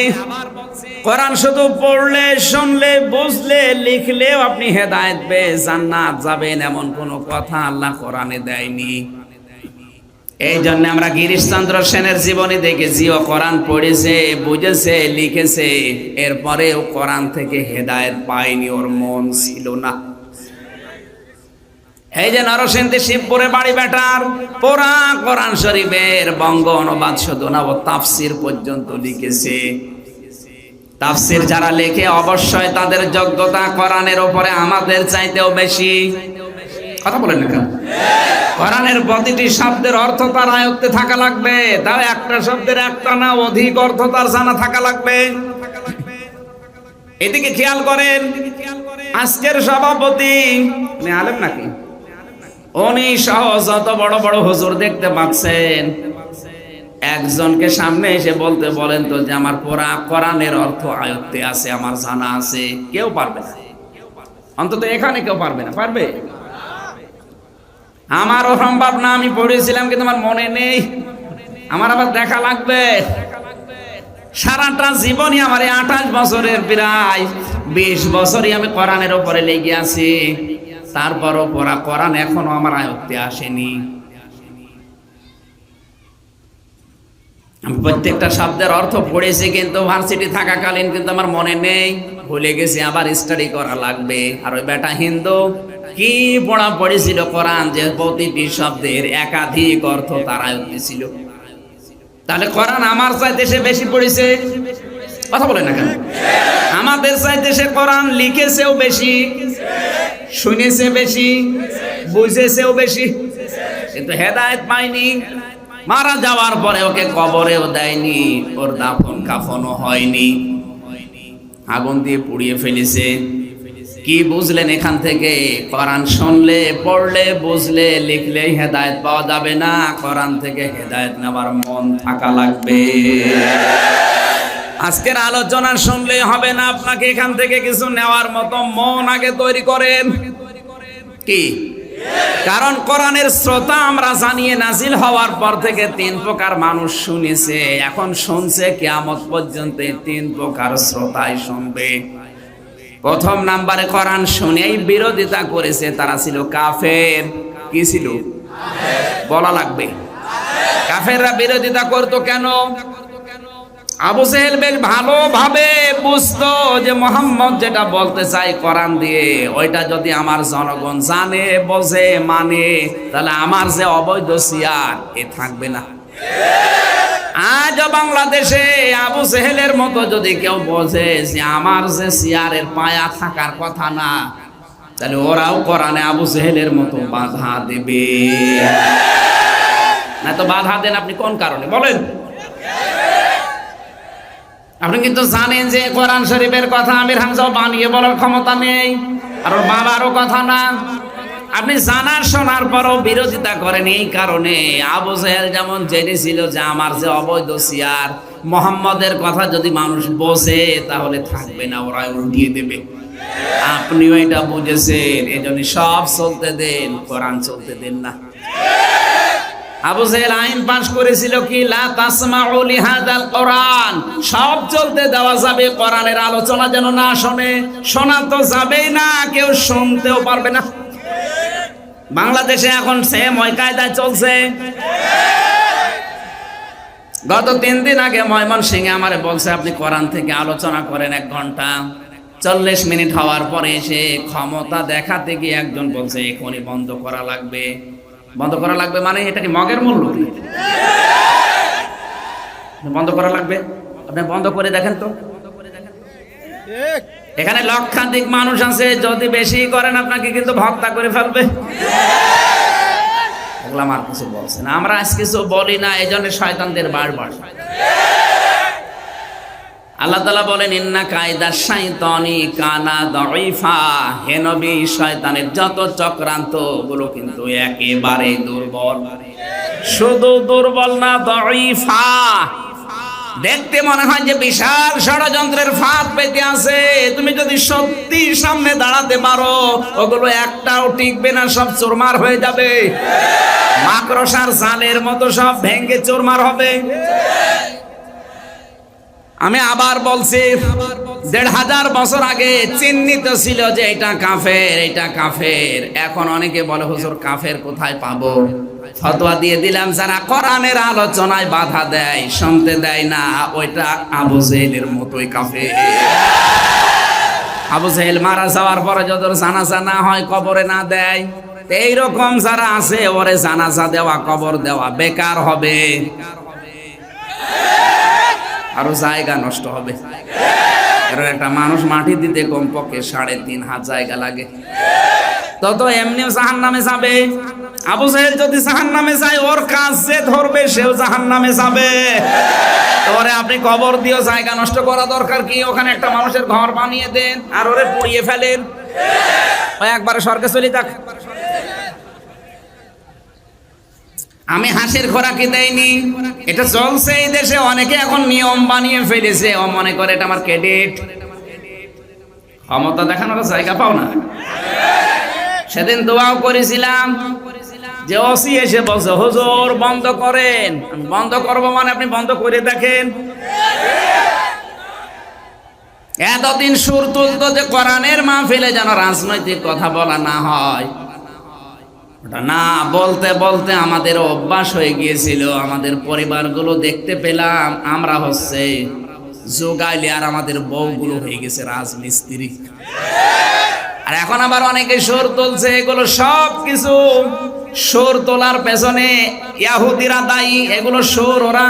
কোরআন শুধু পড়লে, শুনলে, বুঝলে, লিখলেও আপনি হেদায়েত পেয়ে জান্নাত যাবেন এমন কোনো কথা আল্লাহ কোরআনে দেয়নি। এই জন্য আমরা গিরিশচন্দ্র সেনের জীবনী দেখেছি, ও কোরআন পড়েছে, বুঝেছে, লিখেছে, এরপরেও কোরআন থেকে হেদায়েত পায়নি, ওর মন ছিল না। এই যে নরসিংদী শিবপুরে বাড়ি বেটার পুরা কোরআন শরীফের বঙ্গ অনুবাদ শুধু না, ও তাফসির পর্যন্ত লিখেছে। তাফসির যারা লেখে অবশ্যই তাদের যোগ্যতা কোরআনের উপরে আমাদের চাইতেও বেশি। কথা বলেন না কেন? কোরআনের প্রতিটি শব্দের অর্থ তার আয়ত্তে থাকা লাগবে, তার একটা শব্দের একটা না অধিক অর্থ তার জানা থাকা লাগবে। এদিকে খেয়াল করেন, আজকের সভাপতি আলেম নাকি, উনি সহ যত বড় বড় হুজুর দেখতে পাচ্ছেন, একজনকে সামনে এসে বলতে বলেন তো যে আমার পুরা কোরআনের অর্থ আয়ত্তে আছে, আমার জানা আছে। কেউ পারবে না, অন্তত এখানে কেউ পারবে না। পারবে? আমারও সম্ভব না, আমি পড়েছিলাম কিন্তু আমার মনে নেই, আমার আবার দেখা লাগবে। সারাটা জীবনই আমার 28 বছরের প্রায় 20 বছরই আমি কোরআনের উপরে লেগে আছি, তারপরও পড়া কোরআন এখনো আমার আয়ত্তে আসেনি। আমি প্রত্যেকটা শব্দের অর্থ পড়েছি, কিন্তু ভার্সিটি থাকাকালীন কিন্তু আমার মনে নেই, ভুলে গেছি, আবার স্টাডি করা লাগবে। আর ওই বেটা হিন্দু কি পড়া পড়েছিল কোরআন, যে প্রতিটি শব্দের একাধিক অর্থ তার আয়ত্তে ছিল। তাহলে কোরআন আমার চাইতে সে বেশি পড়েছে। কথা বলে না কেন? আমাদের চাইতে সে কোরআন লিখেছেও বেশি, শুনেছে বেশি, বুঝেছেও বেশি, কিন্তু হেদায়েত পায়নি। মারা যাওয়ার পরে ওকে কবরেও দেয়নি, ওর দাফন কাফনও হয়নি, আগুন দিয়ে পুড়িয়ে ফেলেছে। কি বুঝলেন এখান থেকে? কোরআন শুনলে, পড়লে, বুঝলে, লিখলে হেদায়েত পাওয়া যাবে না, কোরআন থেকে হেদায়েত নেবার মন থাকা লাগবে। আজকের আলোচনা শুনলে হবে না, আপনাকে এখান থেকে কিছু নেওয়ার মতো মন আগে তৈরি করেন। কি? কারণ কোরআনের শ্রোতা আমরা জানিয়ে নাজিল হওয়ার পর থেকে 3 প্রকার মানুষ শুনেছে, এখন শুনছে, কিয়ামত পর্যন্ত 3 প্রকার শ্রোতাই শুনবে। প্রথম নাম্বারে কোরআন শুনেই বিরোধিতা করেছে, তারা ছিল কাফের। কি ছিল? বলা লাগবে। কাফেররা বিরোধিতা করতো কেন? আবু জেহেল বেশ ভালোভাবে বুঝতো যে মোহাম্মদ যেটা বলতে চাই কোরআন দিয়ে, ওইটা যদি আমার জনগণ জানে, বোঝে, মানে, তাহলে আমার যে অবৈধ সিয়ার এ থাকবে না। আজ বাংলাদেশে আবু জেহেলের মতো যদি কেউ বোঝে যে আমার যে সিয়ারের পায়া থাকার কথা না, তাহলে ওরাও কোরআনে আবু জেহেলের মতো বাধা দেবে। না তো বাধা দেন আপনি কোন কারণে বলেন? আপনি কিন্তু জানেন যে কোরআন শরীফের কথা আমির হামজা বানিয়ে বলার ক্ষমতা নেই, আর ওর বাবারও কথা না। আপনি জানার শোনার পরও বিরোধিতা করেন, এই কারণে আবু জেহেল যেমন জেনেছিল যে আমার যে অবৈধ সিয়ার, মোহাম্মদের কথা যদি মানুষ বোঝে তাহলে থাকবে না, ওরা উল্টিয়ে দেবে। আপনিও এটা বুঝেছেন, এজন্য সব চলতে দেন, কোরআন চলতে দেন না। আবু জেহেল আইন পাশ করেছিল কি, লা তাসমাউ লিহাদাল কোরআন, সব চলতে দেওয়া যাবে, কোরআনের আলোচনা যেন না শোনে। শোনা তো যাবেই না, কেউ শুনতেও পারবে না। বাংলাদেশে এখন সেম ওই কায়দায় চলছে। গত 3 দিন আগে ময়মনসিংহে আমারে বলছে আপনি কোরআন থেকে আলোচনা করেন 1 ঘন্টা। 40 মিনিট হওয়ার পরে এসে ক্ষমতা দেখাতে গিয়ে একজন বলছে এখনই বন্ধ করা লাগবে। বন্ধ করা লাগবে মানে এটা কি মগের মূল্য? বন্ধ করা লাগবে, আপনি বন্ধ করে দেখেন তো। এখানে লক্ষাধিক মানুষ আছে, যদি বেশি করেন আপনাকে কিন্তু ভক্তা করে ফেলবে। এগুলো আমার কিছু বলছে না, আমরা আজ কিছু বলি না, এই জন্য শয়তানদের বারবার। আল্লাহ তাআলা বলেন ইন্না কায়দা শাইতানি কানা দাঈফা, হে নবী শয়তানের যত চক্রান্ত গুলো কিন্তু একেবারে দুর্বল। শুধু দুর্বল না, দাঈফা। দেখতে মনে হয় যে বিশাল ষড়যন্ত্রের ফাঁদ পেতে আছে, তুমি যদি সত্যি সামনে দাঁড়াতে পারো ওগুলো একটাও টিকবে না, সব চুরমার হয়ে যাবে। মাকড়সার জালের মতো সব ভেঙে চুরমার হবে। আমি আবার বলছি, ১,৫০০ বছর আগে চিহ্নিত ছিল যে এটা কাফের, এটা কাফের। এখন অনেকে বলে হুজুর কাফের কোথায় পাবো? ফতোয়া দিয়ে দিলাম, যারা কোরআনের আলোচনায় বাধা দেয়, শুনতে দেয় না, ওইটা আবু জেহেলের মতোই কাফের। আবু জেহেল মারা যাওয়ার পরে যত জানাজা না হয়, কবরে না দেয়, এইরকম যারা আছে ওরে জানাজা দেওয়া, কবর দেওয়া বেকার হবে, আরো জায়গা নষ্ট হবে। কারণ একটা মানুষ মাটি দিতে কমপক্ষে ৩.৫ হাত জায়গা লাগে, তত এমনিও জাহান্নামে যাবে। আবু জেহেল যদি জাহান্নামে যায়, ওর কাজ যে ধরবে সেও জাহান্নামে যাবে। ওরে আপনি কবর দিয়েও জায়গা নষ্ট করা দরকার কি? ওখানে একটা মানুষের ঘর বানিয়ে দেন আর ওরে পুড়িয়ে ফেলেন, ওই একবারে স্বর্গে চলে যাক। আমি হাসির খোরাকি দেয়নি, এটা চলছে এই দেশে। অনেকে এখন নিয়ম বানিয়ে ফেলেছে, ও মনে করে এটা আমার ক্রেডিট। ক্ষমতা দেখানোর জায়গা পাও না। সেদিন দোয়াও করেছিলাম যে ওসি এসে বলছে হুজুর বন্ধ করেন। বন্ধ করবো মানে আপনি বন্ধ করে দেখেন। এতদিন সুর তুলতো যে কোরআনের মাহফিলে যেন রাজনৈতিক কথা বলা না হয়, ওটা না বলতে বলতে আমাদের অভ্যাস হয়ে গিয়েছিল। আমাদের পরিবারগুলো দেখতে পেলাম আমরা হচ্ছে যোগাইলে, আর আমাদের বউগুলো হয়ে গেছে রাজমিস্ত্রি। আর এখন আবার অনেকে সুর তুলছে। এগুলো সব কিছু সুর তোলার পেছনে ইহুদিরা দায়ী। এগুলো সুর ওরা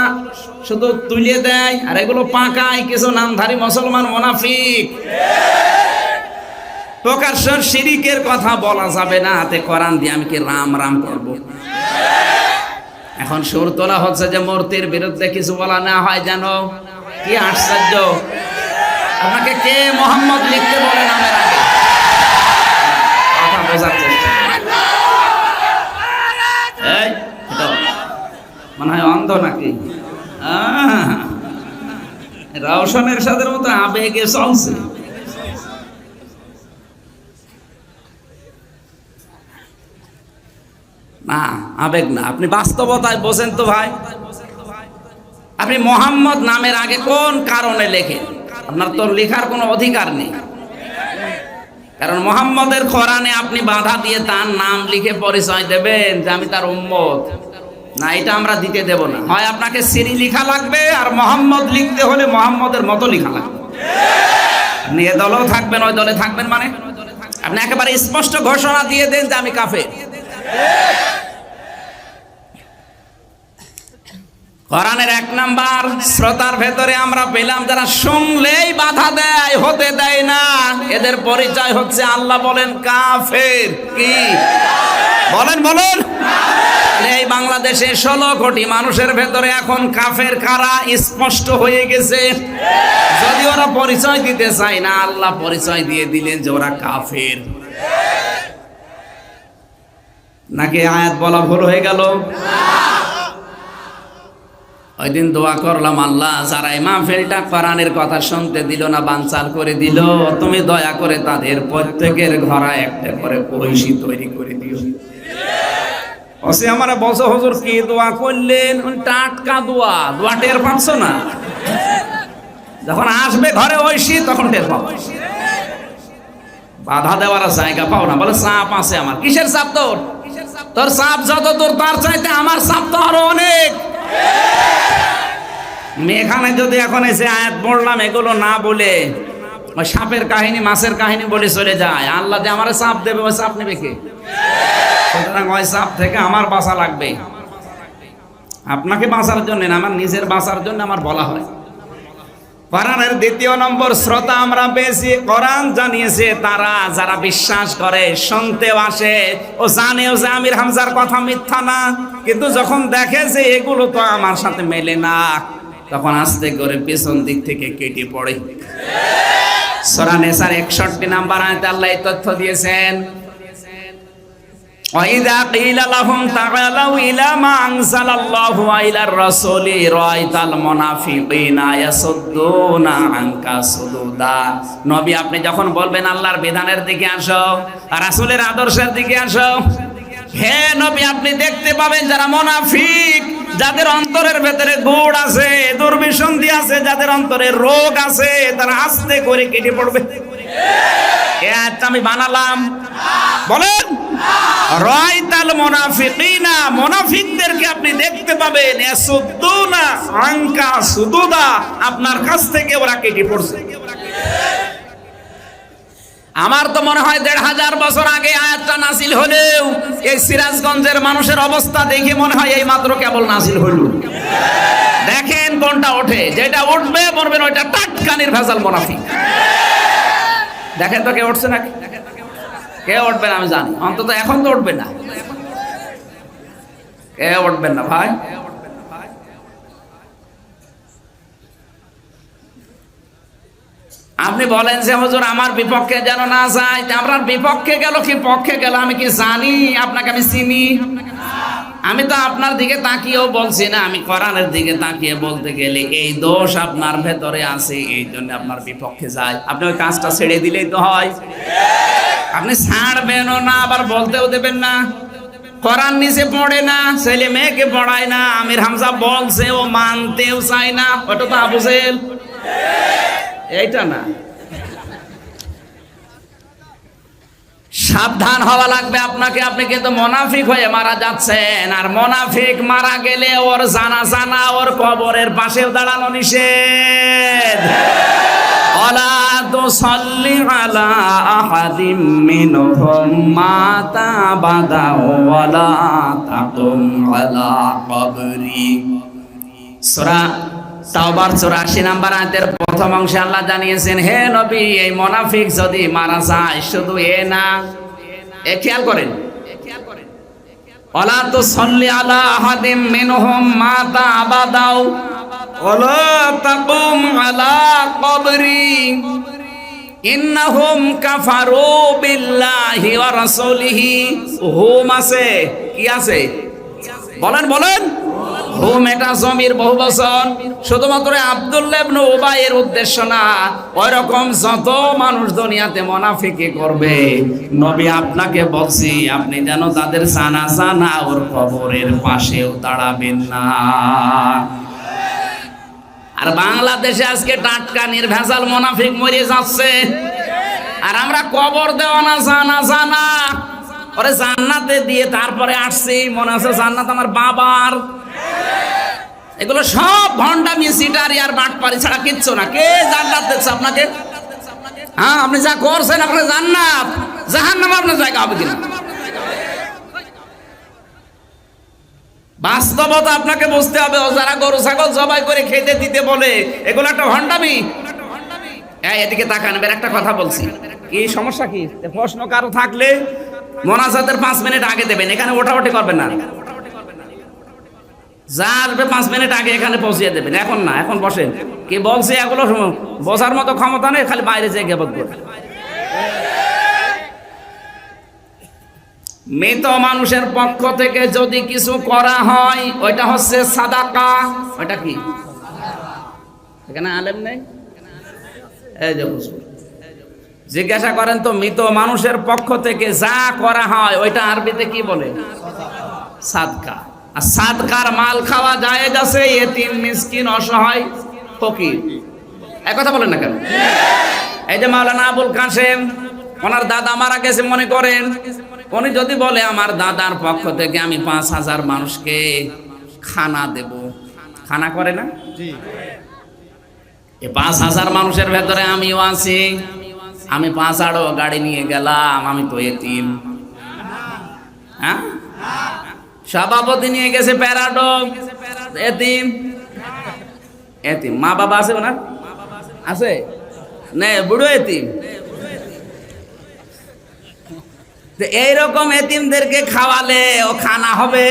শুধু তুলে দেয়, আর এগুলো পাকায় কিছু নামধারী মুসলমান মুনাফিক। প্রকাশ্য শিরিকের কথা বলা যাবে না, হাতে কোরআন দিয়ে আমি কি রাম রাম করব। এখন সুর তোলা হচ্ছে যে মূর্তির বিরুদ্ধে কিছু বলা না হয়। জানো কি আশ্চর্য, আপনাকে কে মোহাম্মদ লিখতে বলে নামের আগে? কথা বোঝার চেষ্টা, মনে হয় অন্ধ নাকি? রওশনের সাথে মতো আবেগে চলছে। না, আবেগ না, আপনি বাস্তবতায় বোঝেন তো ভাই। আপনি মোহাম্মদ নামের আগে কোন কারণে লেখেন? আপনার তো লেখার কোনো অধিকার নেই, কারণ মোহাম্মদের কোরআনে আপনি বাধা দিয়ে তার নাম লিখে পরিচয় দেবেন যে আমি তার উম্মত। না, এটা আমরা দিতে দেব না। হয় আপনাকে সিরি লেখা লাগবে, আর মোহাম্মদ লিখতে হলে মোহাম্মদের মতো লেখা লাগবে। আপনি এ দলেও থাকবেন, ওই দলে থাকবেন, মানে আপনি একেবারে স্পষ্ট ঘোষণা দিয়ে দেন যে আমি কাফের। কোরআনের ১ নাম্বার শ্রোতার ভেতরে আমরা পেলাম যারা শুনলেই বাধা দেয়, হতে দেয় না, এদের পরিচয় হচ্ছে আল্লাহ বলেন কাফের। কি বলেন বলেন? এই বাংলাদেশে ১৬ কোটি মানুষের ভেতরে এখন কাফের কারা স্পষ্ট হয়ে গেছে। যদি ওরা পরিচয় দিতে চায় না, আল্লাহ পরিচয় দিয়ে দিলেন যে ওরা কাফের। নাকি আয়াত বলা ভুল হয়ে গেল? ওই দিন দোয়া করলাম, আল্লাহ যারা এই মাহফিলটা কোরআনের কথা শুনতে দিল না, বানচাল করে দিল, তুমি দয়া করে তাদের প্রত্যেকের ঘরে একটা করে পয়সি তৈরি করে দিও। ওসে আমারে বলছো হুজুর কি দোয়া করলেন? টাটকা দোয়া, দোয়া টের পাচ্ছ না? যখন আসবে ঘরে ঐশী তখন টের পাবো। বাধা দেওয়ার জায়গা পাও না। বলে চাপ আছে আমার। কিসের চাপ তোর? তোর চাপ যত তোর, তার চাইতে আমার চাপ তো আরো অনেক। এখানে যদি এখন এসে আয়াত পড়লাম, এগুলো না বলে ওই সাপের কাহিনী, মাছের কাহিনী বলে চলে যায়, আল্লাহ যে আমার চাপ দেবে, ওই চাপ নেবে কে? সুতরাং ওই চাপ থেকে আমার বাঁচা লাগবে। আপনাকে বাঁচার জন্য না, আমার নিজের বাঁচার জন্য আমার বলা হয়। কোরআনের ২য় নম্বর শ্রোতা আমরা পেয়েছি। কোরআন জানিয়েছে তারা যারা বিশ্বাস করে, শুনতেও আসে, ও জানেও যে আমির হামজার কথা মিথ্যা না, কিন্তু যখন দেখে যে এগুলো তো আমার সাথে মেলে না, তখন আস্তে করে পেছন দিক থেকে কেটে পড়ে। সূরা নিসার ৬১ নাম্বার আয়াতে আল্লাহ এই তথ্য দিয়েছেন, وَإِذَا قِيلَ لَهُمْ تَعَالَوْا إِلَى مَا أَنزَلَ اللَّهُ وَإِلَى الرَّسُولِ رَأَيْتَ الْمُنَافِقِينَ يَصُدُّونَ عَنكَ صُدُودًا। নবী আপনি যখন বলবেন আল্লাহর বিধানের দিকে আসো, রাসূলের আদর্শের দিকে আসো, হে নবী আপনি দেখতে পাবেন যারা মুনাফিক যাদের অন্তরের ভেতরে গুড় আছে, দুর্বিসন্ধি আছে, যাদের অন্তরে রোগ আছে, তারা আস্তে করে কেটে পড়বে। এ আয়াতটা আমি বানালাম? বলেন। রাইতাল মুনাফিকিনা, মুনাফিকদেরকে আপনি দেখতে পাবেন, ইয়াসুদ্দুনা আনকা সুদুদা, আপনার কাছ থেকে ওরা কেটে পড়ছে। আমার তো মনে হয় ১৫০০ বছর আগে আয়াতটা নাজিল হলেও এই সিরাজগঞ্জের মানুষের অবস্থা দেখে মনে হয় এই মাত্র কেবল নাজিল হইল। দেখেন কোনটা ওঠে, যেটা উঠবে বলবেন ওইটা টাটকানির ভেজাল মুনাফিক। দেখেন তো কে উঠছে নাকি? কে উঠবে না আমি জানি, অন্তত এখন তো উঠবে না। কে উঠবেন না ভাই? আপনি বলেন যে হুজুর আমার বিপক্ষে যেন না যায়। আপনার বিপক্ষে গেল কি পক্ষে গেল আমি কি জানি? আপনাকে আমি চিনি? আমি তো আপনার দিকে তাকিয়েও বলছি না, আমি কোরআনের দিকে তাকিয়ে বলতে গেলে এই দোষ আপনার ভেতরে আছে, এই জন্য আপনার বিপক্ষে যায়। আপনি ওই কাজটা ছেড়ে দিলেই তো হয়। আপনি ছাড়বেনও না, আবার বলতেও দেবেন না। কোরআন নিচে পড়ে না, ছেলে মেয়েকে পড়ায় না, আমির হামজা বলছে ও মানতেও চায় না, ওটা তো আবু জেহেল। এইটা না, সাবধান হওয়া লাগবে আপনাকে। আপনি কিন্তু মুনাফিক হয়ে মারা যাচ্ছেন, আর মুনাফিক মারা গেলে ওর জানাজা না, ওর কবরের পাশেও দাঁড়ানো নিষেধ। ওয়ালা তুসাল্লি আলা আহাদিম মিনহুম মাতা আবাদা ওয়ালা তাকুম আলা কবরি। সূরা তাওবার ৮৪ নম্বর আয়াতের প্রথম অংশে আল্লাহ জানিয়েছেন, হে নবী, এই মুনাফিক যদি মারা যায়, শুধু এ না, এ খেয়াল করেন, ওয়ালা তুসাল্লি আলা আহাদিম মিনহুম মাতা আবাদা ওয়ালা তাকুম আলা কবরি ইন্নাহুম কাফারু বিল্লাহি ওয়া রাসূলিহি। হুম আছে, কি আছে? বলেন বলেন। হুম এটা জমির বহুবচন, শুধুমাত্র আব্দুল্লাহ ইবনে উবাইয়ের উদ্দেশ্য না। ওইরকম যত মানুষ দুনিয়াতে মুনাফিকি করবে, নবী আপনাকে বলছি আপনি যেন তাদের জানাজা না, ওর কবরের পাশেও দাঁড়াবেন না। আর বাংলাদেশে আজকে টাটকা নির্ভেজাল মুনাফিক মরে যাচ্ছে, আর আমরা কবর দেওয়া না, জানাজা না, ওরে জান্নাতে দিয়ে তারপরে আসছি, মনে আছে জান্নাত আমার বাবার। এগুলো সব ভণ্ডামি, সিটারি আর বাটপারি ছাড়া কিচ্ছু না। কে জান্নাত দিচ্ছে আপনাকে? হ্যাঁ, আপনি যা করছেন আপনার জান্নাত, জাহান্নাম আপনার জায়গা হবে কিনা? বাস্তবতা আপনাকে বুঝতে হবে। ও যারা গরু ছাগল জবাই করে খেতে দিতে বলে, এগুলো একটা ভণ্ডামি। এদিকে তাকান, এবার একটা কথা বলছি। কি সমস্যা? কি প্রশ্ন কারো থাকলে মোনাজাতের 5 মিনিট আগে দেবেন, এখানে ওঠাওঠি করবেন না। যা আসবে 5 মিনিট আগে এখানে পৌঁছিয়ে দেবেন, এখন না। এখন বসেন। কি বলছে এগুলো বোঝার মতো ক্ষমতা নেই, খালি বাইরে যেয়ে গেবত করে। মৃত মানুষের পক্ষ থেকে যদি কিছু করা হয়, ওইটা হচ্ছে সাদাকা। ওইটা কি? এখানে আলেম নেই? এই যে জিজ্ঞাসা করেন তো, মৃত মানুষের পক্ষ থেকে যা করা হয় ওইটা আরবিতে কি বলে? সাদকা। আর সাদকার মাল খাওয়া জায়েজ আছে এতিম, মিসকিন, অসহায়, ফকির। এক কথা বলেন না কেন? এই যে মাওলানা আবুল কাসেম, ওনার দাদা মারা গেছে, মনে করেন উনি যদি বলে আমার দাদার পক্ষ থেকে আমি ৫,০০০ মানুষকে খানা দেব, খানা করে না? এই ৫,০০০ মানুষের ভেতরে আমিও আছি, আমি ৫ গাড়ি নিয়ে গেলাম, আমি তো এতিম। হ্যাঁ, সভাপতি নিয়ে গেছে প্যারাডো, এতিম। এতিম মা বাবা আছে ওনার? আছে না? বুড়ো এতিম। এইরকম এতিমদেরকে খাওয়ালে ও খানা হবে,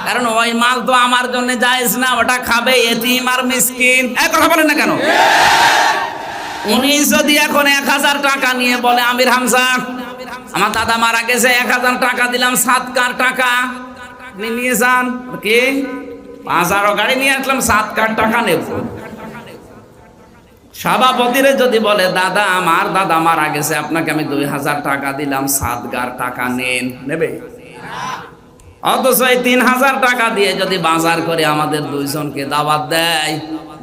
কারণ ওই মাল তো আমার জন্য জায়েজ না, ওটা খাবে এতিম আর মিসকিন। এক কথা বলেন না কেন? উনি যদি এখন ১,০০০ টাকা নিয়ে বলে, আমির হামজা আমার দাদা মারা গেছে, ১,০০০ টাকা দিলাম সাদকার টাকা, আপনি নিয়ে যান। কি ৫ গাড়ি নিয়ে আসলাম, সাদকার টাকা নেব। সভাপতিরে যদি বলে দাদা আমার দাদা মারা গেছে, আপনাকে আমি ২,০০০ টাকা দিলাম, সাদগার টাকা নেন, নেবে? অথচ এই 3000 টাকা দিয়ে যদি বাজার করে আমাদের দুইজনকে দাওয়াত দেয়,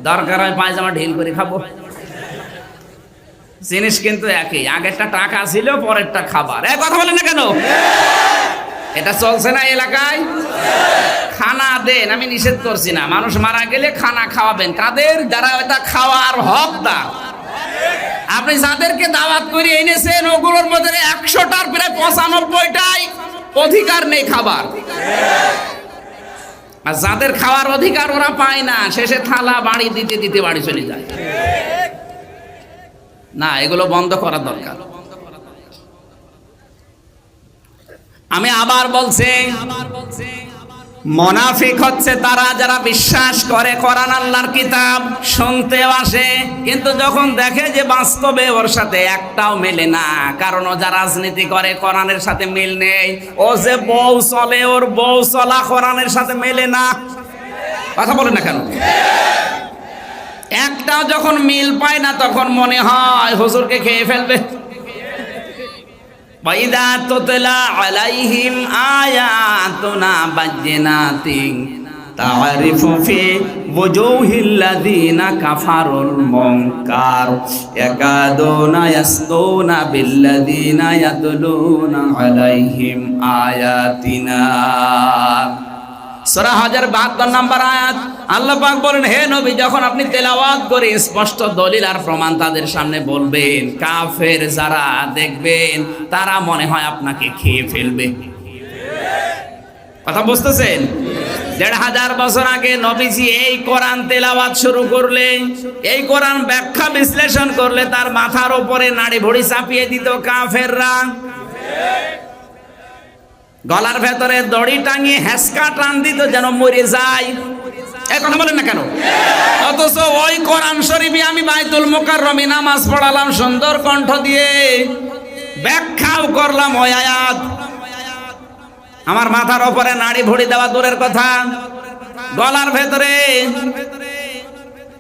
দরকার হয় পায়জামা ঢিল করে খাবো। জিনিস কিন্তু একই, আগেরটা টাকা ছিল, পরেরটা খাবার। এই কথা বলেন না কেন? এটা চলছে না এলাকায়? খানা দেন, আমি নিষেধ করছি না, মানুষ মারা গেলে খানা খাওয়াবেন। কাদের? যারা এটা খাওয়ার হকদার। আপনি যাদেরকে দাওয়াত করে এনেছেন ওগুলোর মধ্যে 100টার প্রায় 95টাই অধিকার নেই খাবার। আর যাদের খাওয়ার অধিকার ওরা পায় না, শেষে থালা বাড়ি দিতে দিতে বাড়ি চলে যায়। না, এগুলো বন্ধ করা দরকার। আমি আবার বলছি, মুনাফিক হচ্ছে তারা যারা বিশ্বাস করে কোরআন আল্লাহর কিতাব, শুনতেও আসে, কিন্তু যখন দেখে যে বাস্তবে ওর সাথে একটাও মেলে না, কারণ ও যা রাজনীতি করে কোরআনের সাথে মিল নেই। ও যে বউ চলে, ওর বউ চলা কোরআনের সাথে মেলে না। কথা বলে না কেন? একটাও যখন মিল পায় না, তখন মনে হয় হুজুরকে খেয়ে ফেলবে। وَإِذَا تُتْلَى عَلَيْهِمْ آيَاتُنَا بَيِّنَاتٍ تَعْرِفُ فِي وُجُوهِ الَّذِينَ كَفَرُوا الْمُنكَرَ يَكَادُونَ يَسْطُونَ بِالَّذِينَ يَتْلُونَ عَلَيْهِمْ آيَاتِنَا। সূরা হজের 72 নম্বর আয়াত। আল্লাহ পাক বলেন, হে নবী, যখন আপনি তেলাওয়াত করে স্পষ্ট দলিল আর প্রমাণ তাদের সামনে বলবেন, কাফের যারা দেখবেন তারা মনে হয় আপনাকে খেয়ে ফেলবে। কথা বুঝতেছেন? 1500 বছর আগে নবীজি এই কোরআন তেলাওয়াত শুরু করলে, এই কোরআন ব্যাখ্যা বিশ্লেষণ করলে তার মাথার উপরে নাড়ি ভুড়ি চাপিয়ে দিত কাফেররা। গলার ভেতরে দড়ি টাঙিয়ে হেসকা টান দিত যেন মরে যায়। এই কথা বলেন না কেন? অথচ ওই কোরআন শরীফে আমি বাইতুল মুকাররমে নামাজ পড়ালাম সুন্দর কণ্ঠ দিয়ে, ব্যাখ্যাও করলাম ওই আয়াত। আমার মাথার উপরে নাড়ি ভুড়ি দেওয়া দূরের কথা, গলার ভেতরে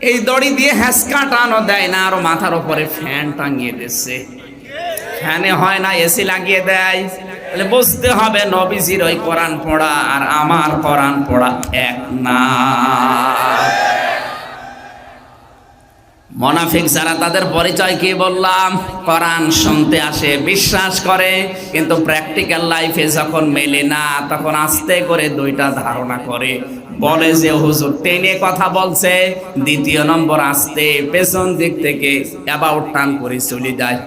এই দড়ি দিয়ে হেসকা টানও দেয় না, আর মাথার উপরে ফ্যান টাঙিয়ে দিচ্ছে। ফ্যানে হয় না, এসি লাগিয়ে দেয়। তাহলে বুঝতে হবে নবীজির ওই কোরআন পড়া আর আমার কোরআন পড়া এক না। মুনাফিক যারা, তাদের পরিচয় কি বললাম? কোরআন শুনতে আসে, বিশ্বাস করে, কিন্তু প্র্যাকটিক্যাল লাইফে যখন মেলে না, তখন আস্তে করে দুইটা ধারণা করে। বলে যে হুজুর টেনে কথা বলছে, দ্বিতীয় নম্বর আস্তে পেছন দিক থেকে অ্যাবাউট টান করে চলে যায়।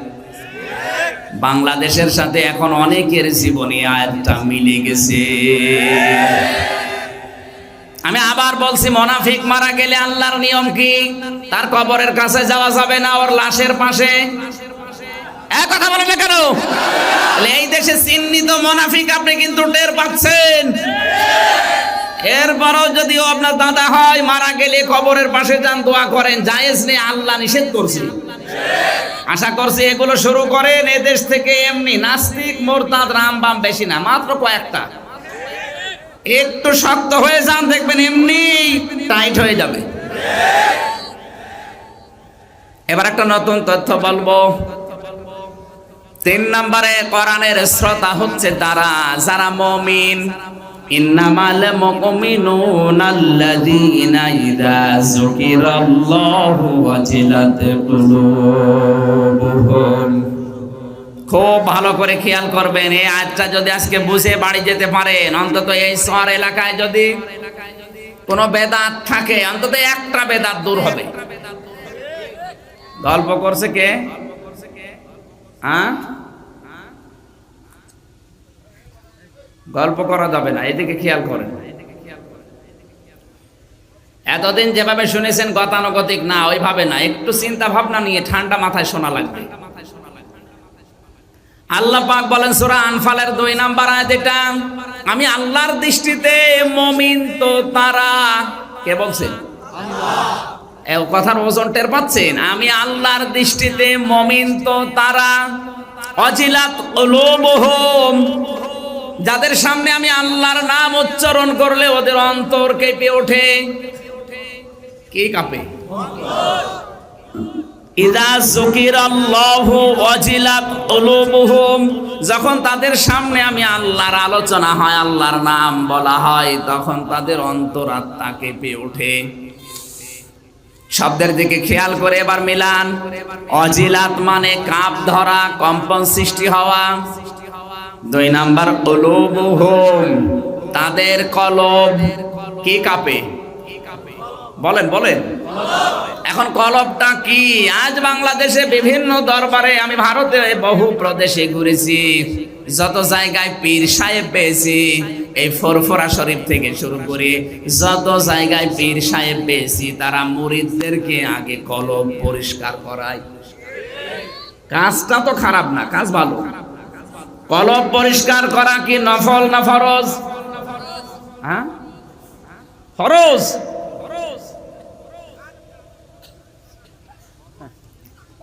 বাংলাদেশের সাথে এখন অনেকের জীবনে আয়াতটা মিলে গেছে। আমি আবার বলছি, মুনাফিক মারা গেলে আল্লাহর নিয়ম কি? তার কবরের কাছে যাওয়া যাবে না, ওর লাশের পাশে। এক কথা বলেন না কেন? এই দেশে চিহ্নিত মুনাফিক আপনি কিন্তু টের পাচ্ছেন। এরপরও যদিও আপনার দাদা হয়, মারা গেলে কবরের পাশে যান, দোয়া করেন, জায়েজ নেই, আল্লাহ নিষেধ করছে। আশা করছি এগুলো শুরু করেন এদেশ থেকে। এমনি নাস্তিক মোরতাদ রামবাম বেশি না, মাত্র কয়েকটা। একটু শক্ত হয়ে যান, দেখবেন এমনি টাইট হয়ে যাবে। এবার একটা নতুন তথ্য বলবো। 3 নম্বরে কোরআনের শ্রোতা হচ্ছে তারা যারা মুমিন। ইন্নামাল মুমিনুনা আল্লাযীনা ইযা যুকিরাল্লাহু ওয়াজিলাত কুলুবুহুম। খুব ভালো করে খেয়াল করবেন, এই আয়াতটা যদি আজকে বুঝে বাড়ি যেতে পারেন, অন্তত এই শহর এলাকায় যদি কোনো বেদাত থাকে, অন্তত একটা বেদাত দূর হবে। গল্প করছে কে? গল্প করা যাবে না, এদিকে খেয়াল করেন। এতদিন যেভাবে শুনেছেন গতানুগতিক না, ওইভাবে না, একটু চিন্তা ভাবনা নিয়ে ঠান্ডা মাথায় শোনা লাগবে। আল্লাহ পাক বলেন সূরা আনফালের 2 নম্বর আয়াত, এটা আমি আল্লাহর দৃষ্টিতে মুমিন তো তারা। কে বলছেন? আল্লাহ। এই কথার ওজন টের পাচ্ছেন? আমি আল্লাহর দৃষ্টিতে মুমিন তো তারা, ওয়াজিলাত কুলুবুহুম, যাদের সামনে আমি আল্লাহর নাম উচ্চারণ করলে ওদের অন্তর কেঁপে ওঠে। কি কাঁপে? ইযা যুকিরাল্লাহু ওয়াজিলাত কুলুবুহুম, যখন তাদের সামনে আমি আল্লাহর আলোচনা হয়, আল্লাহর নাম বলা হয়, তখন তাদের অন্তরাত্মা কেঁপে ওঠে। শব্দের দিকে খেয়াল করে এবার মিলান। অজিলাত মানে কাঁপ ধরা, কম্পন সৃষ্টি হওয়া। 2 নাম্বার কুলুবুহুম, তাদের কলব কি কাঁপে? বলেন বলেন। এখন কলবটা কি? আজ বাংলাদেশে বিভিন্ন দরবারে, আমি ভারতে বহু প্রদেশে ঘুরেছি, যত জায়গায় পীর সাহেব পেয়েছি, এই ফরফরা শরীফ থেকে শুরু করে যত জায়গায় পীর সাহেব পেয়েছি, তারা মুরিদদেরকে আগে কলব পরিষ্কার করায়। কাজটা তো খারাপ না, কাজ ভালো। কলব পরিষ্কার করা কি নফল না ফরজ? হ্যাঁ, ফরজ।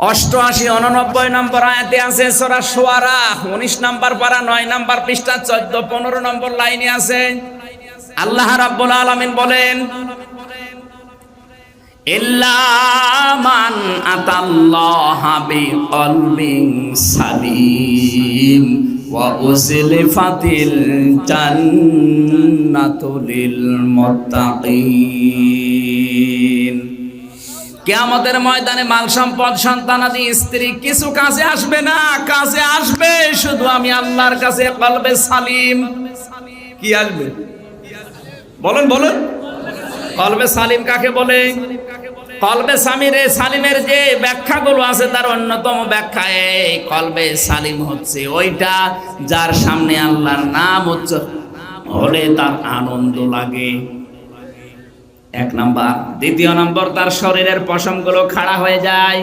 88 89 নম্বর আয়াতে আছে সূরা শুআরা, 19 নম্বর পারা 9 নম্বর পৃষ্ঠা 14 15 নম্বর লাইনে আছে। আল্লাহ রাব্বুল আলামিন বলেন, ইল্লা মান আতাল্লাহা বিকলবিন সালিম ওয়া উযলিফাতিল জান্নাতু লিল মুত্তাকিন। কিয়ামতের ময়দানে মাল সম্পদ, সন্তানাদি, স্ত্রী কিছু কাজে আসবে না, কাজে আসবে শুধু আমি আল্লাহর কাছে কলবে সালিম। কি আসবে? বলেন বলেন। কলবে সালিম কাকে বলে? কলবে সালিমের যে ব্যাখ্যাগুলো আছে, তার অন্যতম ব্যাখ্যা এই কলবে সালিম হচ্ছে ওইটা যার সামনে আল্লাহর নাম উচ্চারণ হলে তার আনন্দ লাগে, 1 নাম্বার। 2 নাম্বার, তার শরীরের পশমগুলো খাড়া হয়ে যায়।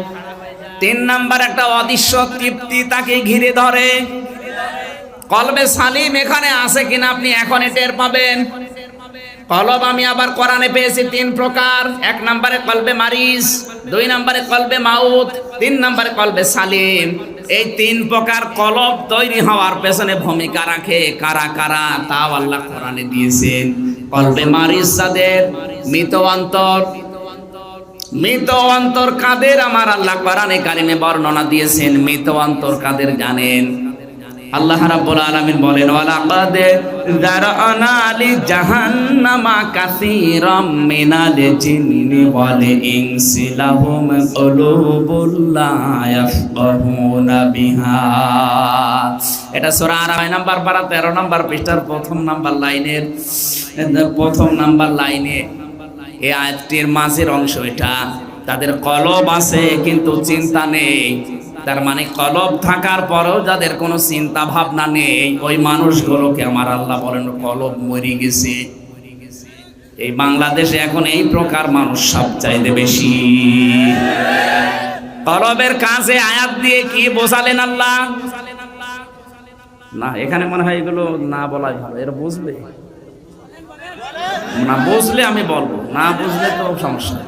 3 নাম্বার, একটা অদৃশ্য তৃপ্তি তাকে ঘিরে ধরে। কলবে সালিম এখানে আছে কিনা আপনি এখন টের পাবেন। কলব আমি আবার কোরআনে পেয়েছি 3 প্রকার। 1 নম্বরে কলবে মারিজ, 2 নম্বরে কলবে মাউত, 3 নম্বরে কলবে সালিম। এই 3 প্রকার কলব তৈরি হওয়ার পেছনে ভূমিকা রাখে কারা কারা, তাও আল্লাহ কোরআনে দিয়েছেন। কলবে মারিজ যাদের, মৃত অন্তর। মৃত অন্তর কাদের আমার আল্লাহ কোরআনে কারিমে বর্ণনা দিয়েছেন। মৃত অন্তর কাদের জানেন? আল্লাহ রাব্বুল আলামিন বলেন, ওয়ালাকাদ যারানা লি জাহান্নামা কাসীরাম মিনাল জিন্নি ওয়াল ইনসি লাহুম কুলুবুল লা ইয়াফকাহুনা বিহা। এটা সূরা আর 9 নম্বর পারা 13 নম্বর পৃষ্ঠার 1 নম্বর লাইনের 1 নম্বর লাইনে এই আয়াতটির মাঝের অংশ এটা। তাদের কলব আছে কিন্তু চিন্তা নেই। তার মানে কলব থাকার পরেও যাদের কোনো চিন্তা ভাবনা নেই, ওই মানুষগুলোকে আমার আল্লাহ বলেন কলব মরে গেছে। এই বাংলাদেশে এখন এই প্রকার মানুষ সবচাইতে বেশি। কলবের কাছে আয়াত দিয়ে কি বোঝালেন আল্লাহ? না, এখানে মনে হয় এগুলো না বলাই ভালো। এরা বুঝবে না, বুঝলে আমি বলবো, না বুঝলে তো সমস্যা।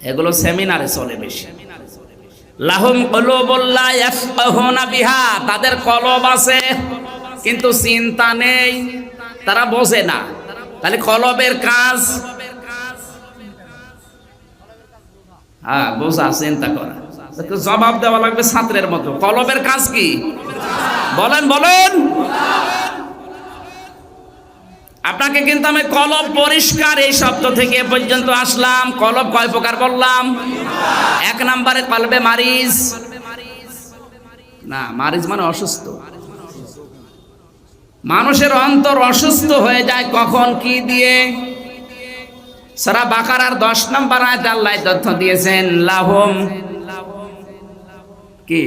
এগুলো সেমিনারে চলে বেশি। লাহুম কুলুবুল লা ইয়াফকাহুনা বিহা, তাদের কলব আছে কিন্তু চিন্তা নেই, তারা বোঝে না। তাহলে কলবের কাজ, হ্যাঁ বোঝা, চিন্তা করা। জবাব দেওয়া লাগবে ছাত্রের মতো। কলবের কাজ কি? বলেন বলেন। আপনাকে কিন্তু আমি কলব পরিষ্কার এই শব্দ থেকে এ পর্যন্ত আসলাম। কলব কয় প্রকার বললাম? 1 নম্বরে কলবে মারিজ। না, মারিজ মানে অসুস্থ। মানুষের অন্তর অসুস্থ হয়ে যায় কখন, কি দিয়ে? সূরা বাকারার 10 নম্বর আয়াতে আল্লাহ তথ্য দিয়েছেন, লাহুম কি?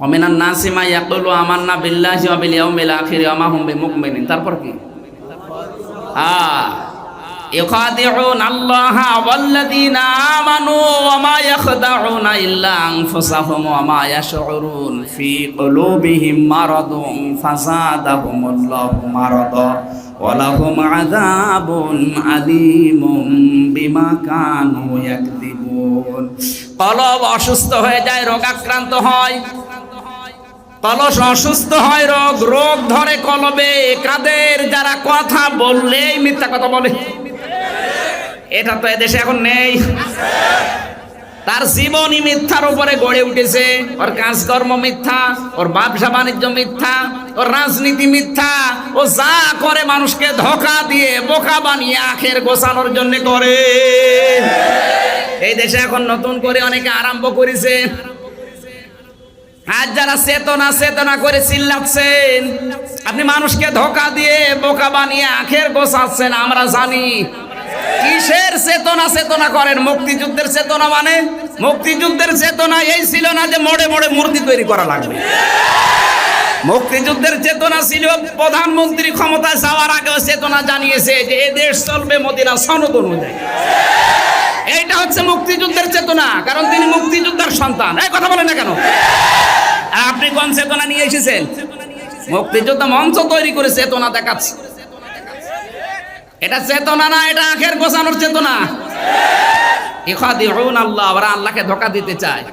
ওমিনান নাসি মা ইয়াকুলু আমান্না বিল্লাহি ওয়া বিল ইয়াউমিল আখির ওয়া মা হুম বিমুমিনিন। তারপর কি? ইখাদিউন আল্লাহা ওয়াল্লাযীনা আমানু ওয়া মা ইয়াখদাউনা ইল্লা আনফুসাহুম ওয়া মা ইয়াশউরুন ফি কুলুবিহিম মারাদুন ফাযাদাহুমুল্লাহু মারাদা ওয়া লাহুম আযাবুন আলীমুম বিমা কানু ইয়াকযিবুন। কলব অসুস্থ হয়ে যায়, রোগাক্রান্ত হয়। কলস অসুস্থ হয়, রোগ রোগ ধরে কলবে কাদের, যারা কথা বললেই মিথ্যা কথা বলে। এটা তো এদেশে এখন নেই। তার জীবনই মিথ্যার উপরে গড়ে উঠেছে, ওর কাজকর্ম মিথ্যা, ওর ব্যবসা বাণিজ্য মিথ্যা, ওর রাজনীতি মিথ্যা, ও যা করে মানুষকে ধোঁকা দিয়ে বোকা বানিয়ে আখের গোছানোর জন্য করে। এই দেশে এখন নতুন করে অনেকে আরম্ভ করেছে। আজ যারা চেতনা চেতনা করে চিল্লাচ্ছেন, আপনি মানুষকে ধোঁকা দিয়ে বোকা বানিয়ে আখের গোছাচ্ছেন, আমরা জানি। কিসের চেতনা চেতনা করেন? মুক্তিযুদ্ধের চেতনা মানে? মুক্তিযুদ্ধের চেতনা এই ছিল না যে মোড়ে মোড়ে মূর্তি তৈরি করা লাগবে। মুক্তিযুদ্ধের চেতনা ছিল প্রধানমন্ত্রী ক্ষমতায় যাওয়ার আগে চেতনা জানিয়েছে যে এই দেশ চলবে মদিনা সনদ অনুযায়ী। এইটা হচ্ছে মুক্তিযুদ্ধের চেতনা, কারণ তিনি মুক্তিযোদ্ধার সন্তান। এই কথা বলেন না কেন? আর আপনি কোন চেতনা নিয়ে এসেছেন? মুক্তিযোদ্ধা মঞ্চ তৈরি করে চেতনা দেখাচ্ছে। এটা চেতনা না, এটা আখের গোছানোর চেতনা। ইখাদিউন আল্লাহ, ওরা আল্লাহকে ধোঁকা দিতে চায়।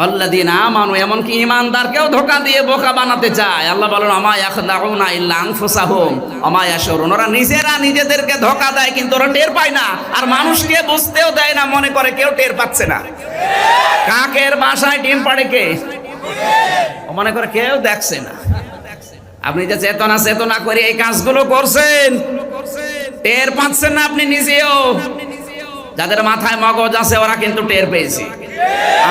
আল্লাযীনা আমানু, এমনকি ঈমানদারকেও ধোঁকা দিয়ে বোকা বানাতে চায়। আল্লাহ বলেন আমা ইয়াখদাউনা ইল্লা আনফুসাহুম আমা ইয়াশউরুন, ওরা নিজেরা নিজেদেরকে ধোঁকা দেয় কিন্তু ওরা টের পায় না, আর মানুষকে বুঝতেও দেয় না, মনে করে কেউ টের পাচ্ছে না। কাকের বাসায় ডিম পাড়ে কে? ও মনে করে কেউ দেখছে না। আপনি যে চেতনা চেতনা করে এই কাজগুলো করছেন, টের পাচ্ছেন না আপনি নিজেও। যাদের মাথায় মগজ আছে ওরা কিন্তু টের পেয়েছে।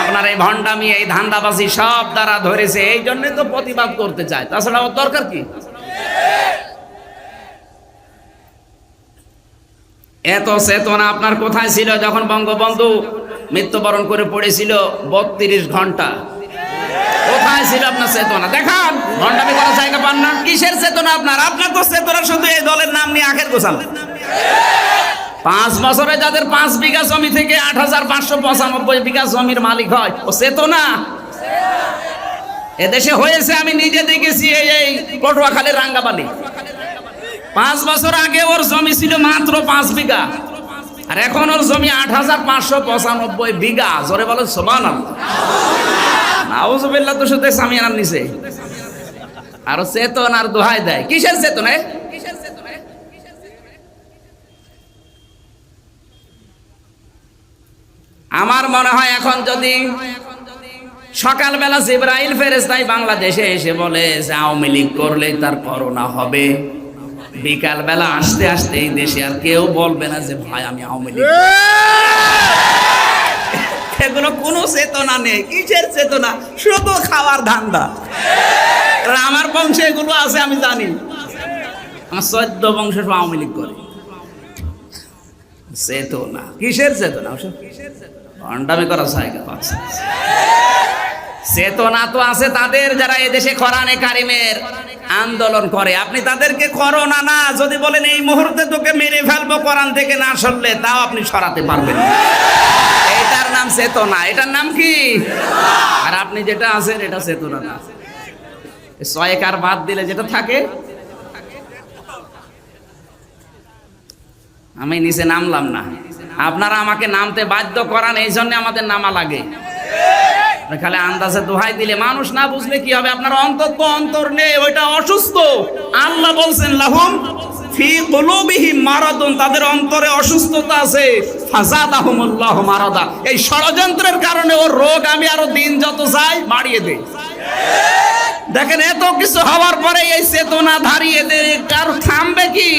আপনার এই ভণ্ডামি, এই ধান্দাবাজি সব দ্বারা ধরেছে, এই জন্যই তো প্রতিবাদ করতে চায়। তাছাড়া ওর দরকার কি? এত চেতনা আপনার কোথায় ছিল যখন বঙ্গবন্ধু মৃত্যুবরণ করে পড়েছিল 32 ঘন্টা? কোথায় ছিল আপনার চেতনা? দেখান। ভণ্ডামি করার জায়গা পান না। কিসের চেতনা আপনার? আপনার তো চেতনা শুধু এই দলের নাম নিয়ে আখের গোছানো। 5 বছরে যাদের 5 বিঘা জমি থেকে 8,595 বিঘা জমির মালিক হয়, ও চেতনা? এদেশে হয়েছে, আমি নিজে দেখেছি। এই পটুয়াখালীর রাঙ্গাবালি, 5 বছর আগে ওর জমি ছিল মাত্র 5 বিঘা, আর এখন ওর জমি 8,595 বিঘা। জোরে বলো সুবহানাল্লাহ। নাউজুবিল্লাহ। তো শুধু সামিয়ানার নিচে আর চেতনার দোহাই দেয়। কিসের চেতনায়? আমার মনে হয় এখন যদি সকালবেলা জিবরাইল ফেরেশতা বাংলাদেশে এসে বলে যে আওয়ামী লীগ করলে তার করোনা হবে, বিকাল বেলা আসতে আসতে এই দেশে আর কেউ বলবে না যে ভাই আমি আওয়ামী লীগ। এগুলো কোনো চেতনা নেই। কিসের চেতনা? শুধু খাওয়ার ধান্দা। আমার বংশে এগুলো আছে, আমি জানি। আমার 14 বংশ সব আওয়ামী লীগ করে। চেতনা কিসের চেতনা? ভণ্ডামি করা জায়গা পাচ্ছে। চেতনা তো আছে তাদের যারা এদেশে কোরআনে কারিমের আন্দোলন করে। আপনি তাদেরকে করোনা না যদি বলেন এই মুহূর্তে তোকে মেরে ফেলবো কোরআন থেকে না সরলে, তাও আপনি সরাতে পারবেন। এটার নাম চেতনা। এটার নাম কি? আর আপনি যেটা আছেন এটা চেতনা না। 6 কার বাদ দিলে যেটা থাকে। আমি নিচে নামলাম না, আপনারা আমাকে নামতে বাধ্য করান, এই জন্য আমাদের নামা লাগে। খালি আন্দাজে দোহাই দিলে মানুষ না বুঝলে কি হবে? আপনার অন্তর নেই, ওইটা অসুস্থ। আল্লাহ বলছেন লাহুম ফি কুলুবিহিম মারাদুন, তাদের অন্তরে অসুস্থতা আছে। ফাযাদাহুমুল্লাহু মারাদা, এই ষড়যন্ত্রের কারণে ওর রোগ আমি আরো দিন যত যায় বাড়িয়ে দেই। দেখেন এত কিছু হওয়ার পরে এই চেতনা ধারিয়ে দেয়, কার থামবে কি?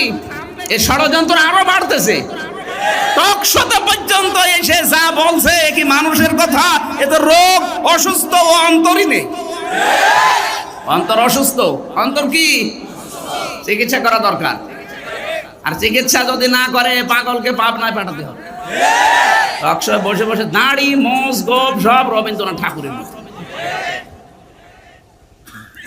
এই ষড়যন্ত্র আরো বাড়তেছে। টকশোতে পর্যন্ত এসে যা বলছে কি মানুষের কথা, এ তো রোগ অসুস্থ ও অন্তরই নেই। অন্তর অসুস্থ, অন্তর কি? চিকিৎসা করা দরকার। আর চিকিৎসা যদি না করে পাগলকে পাবনায় পাঠাতে হবে। টকশোয় বসে বসে দাড়ি মোজ গোপ সব রবীন্দ্রনাথ ঠাকুরের মতো।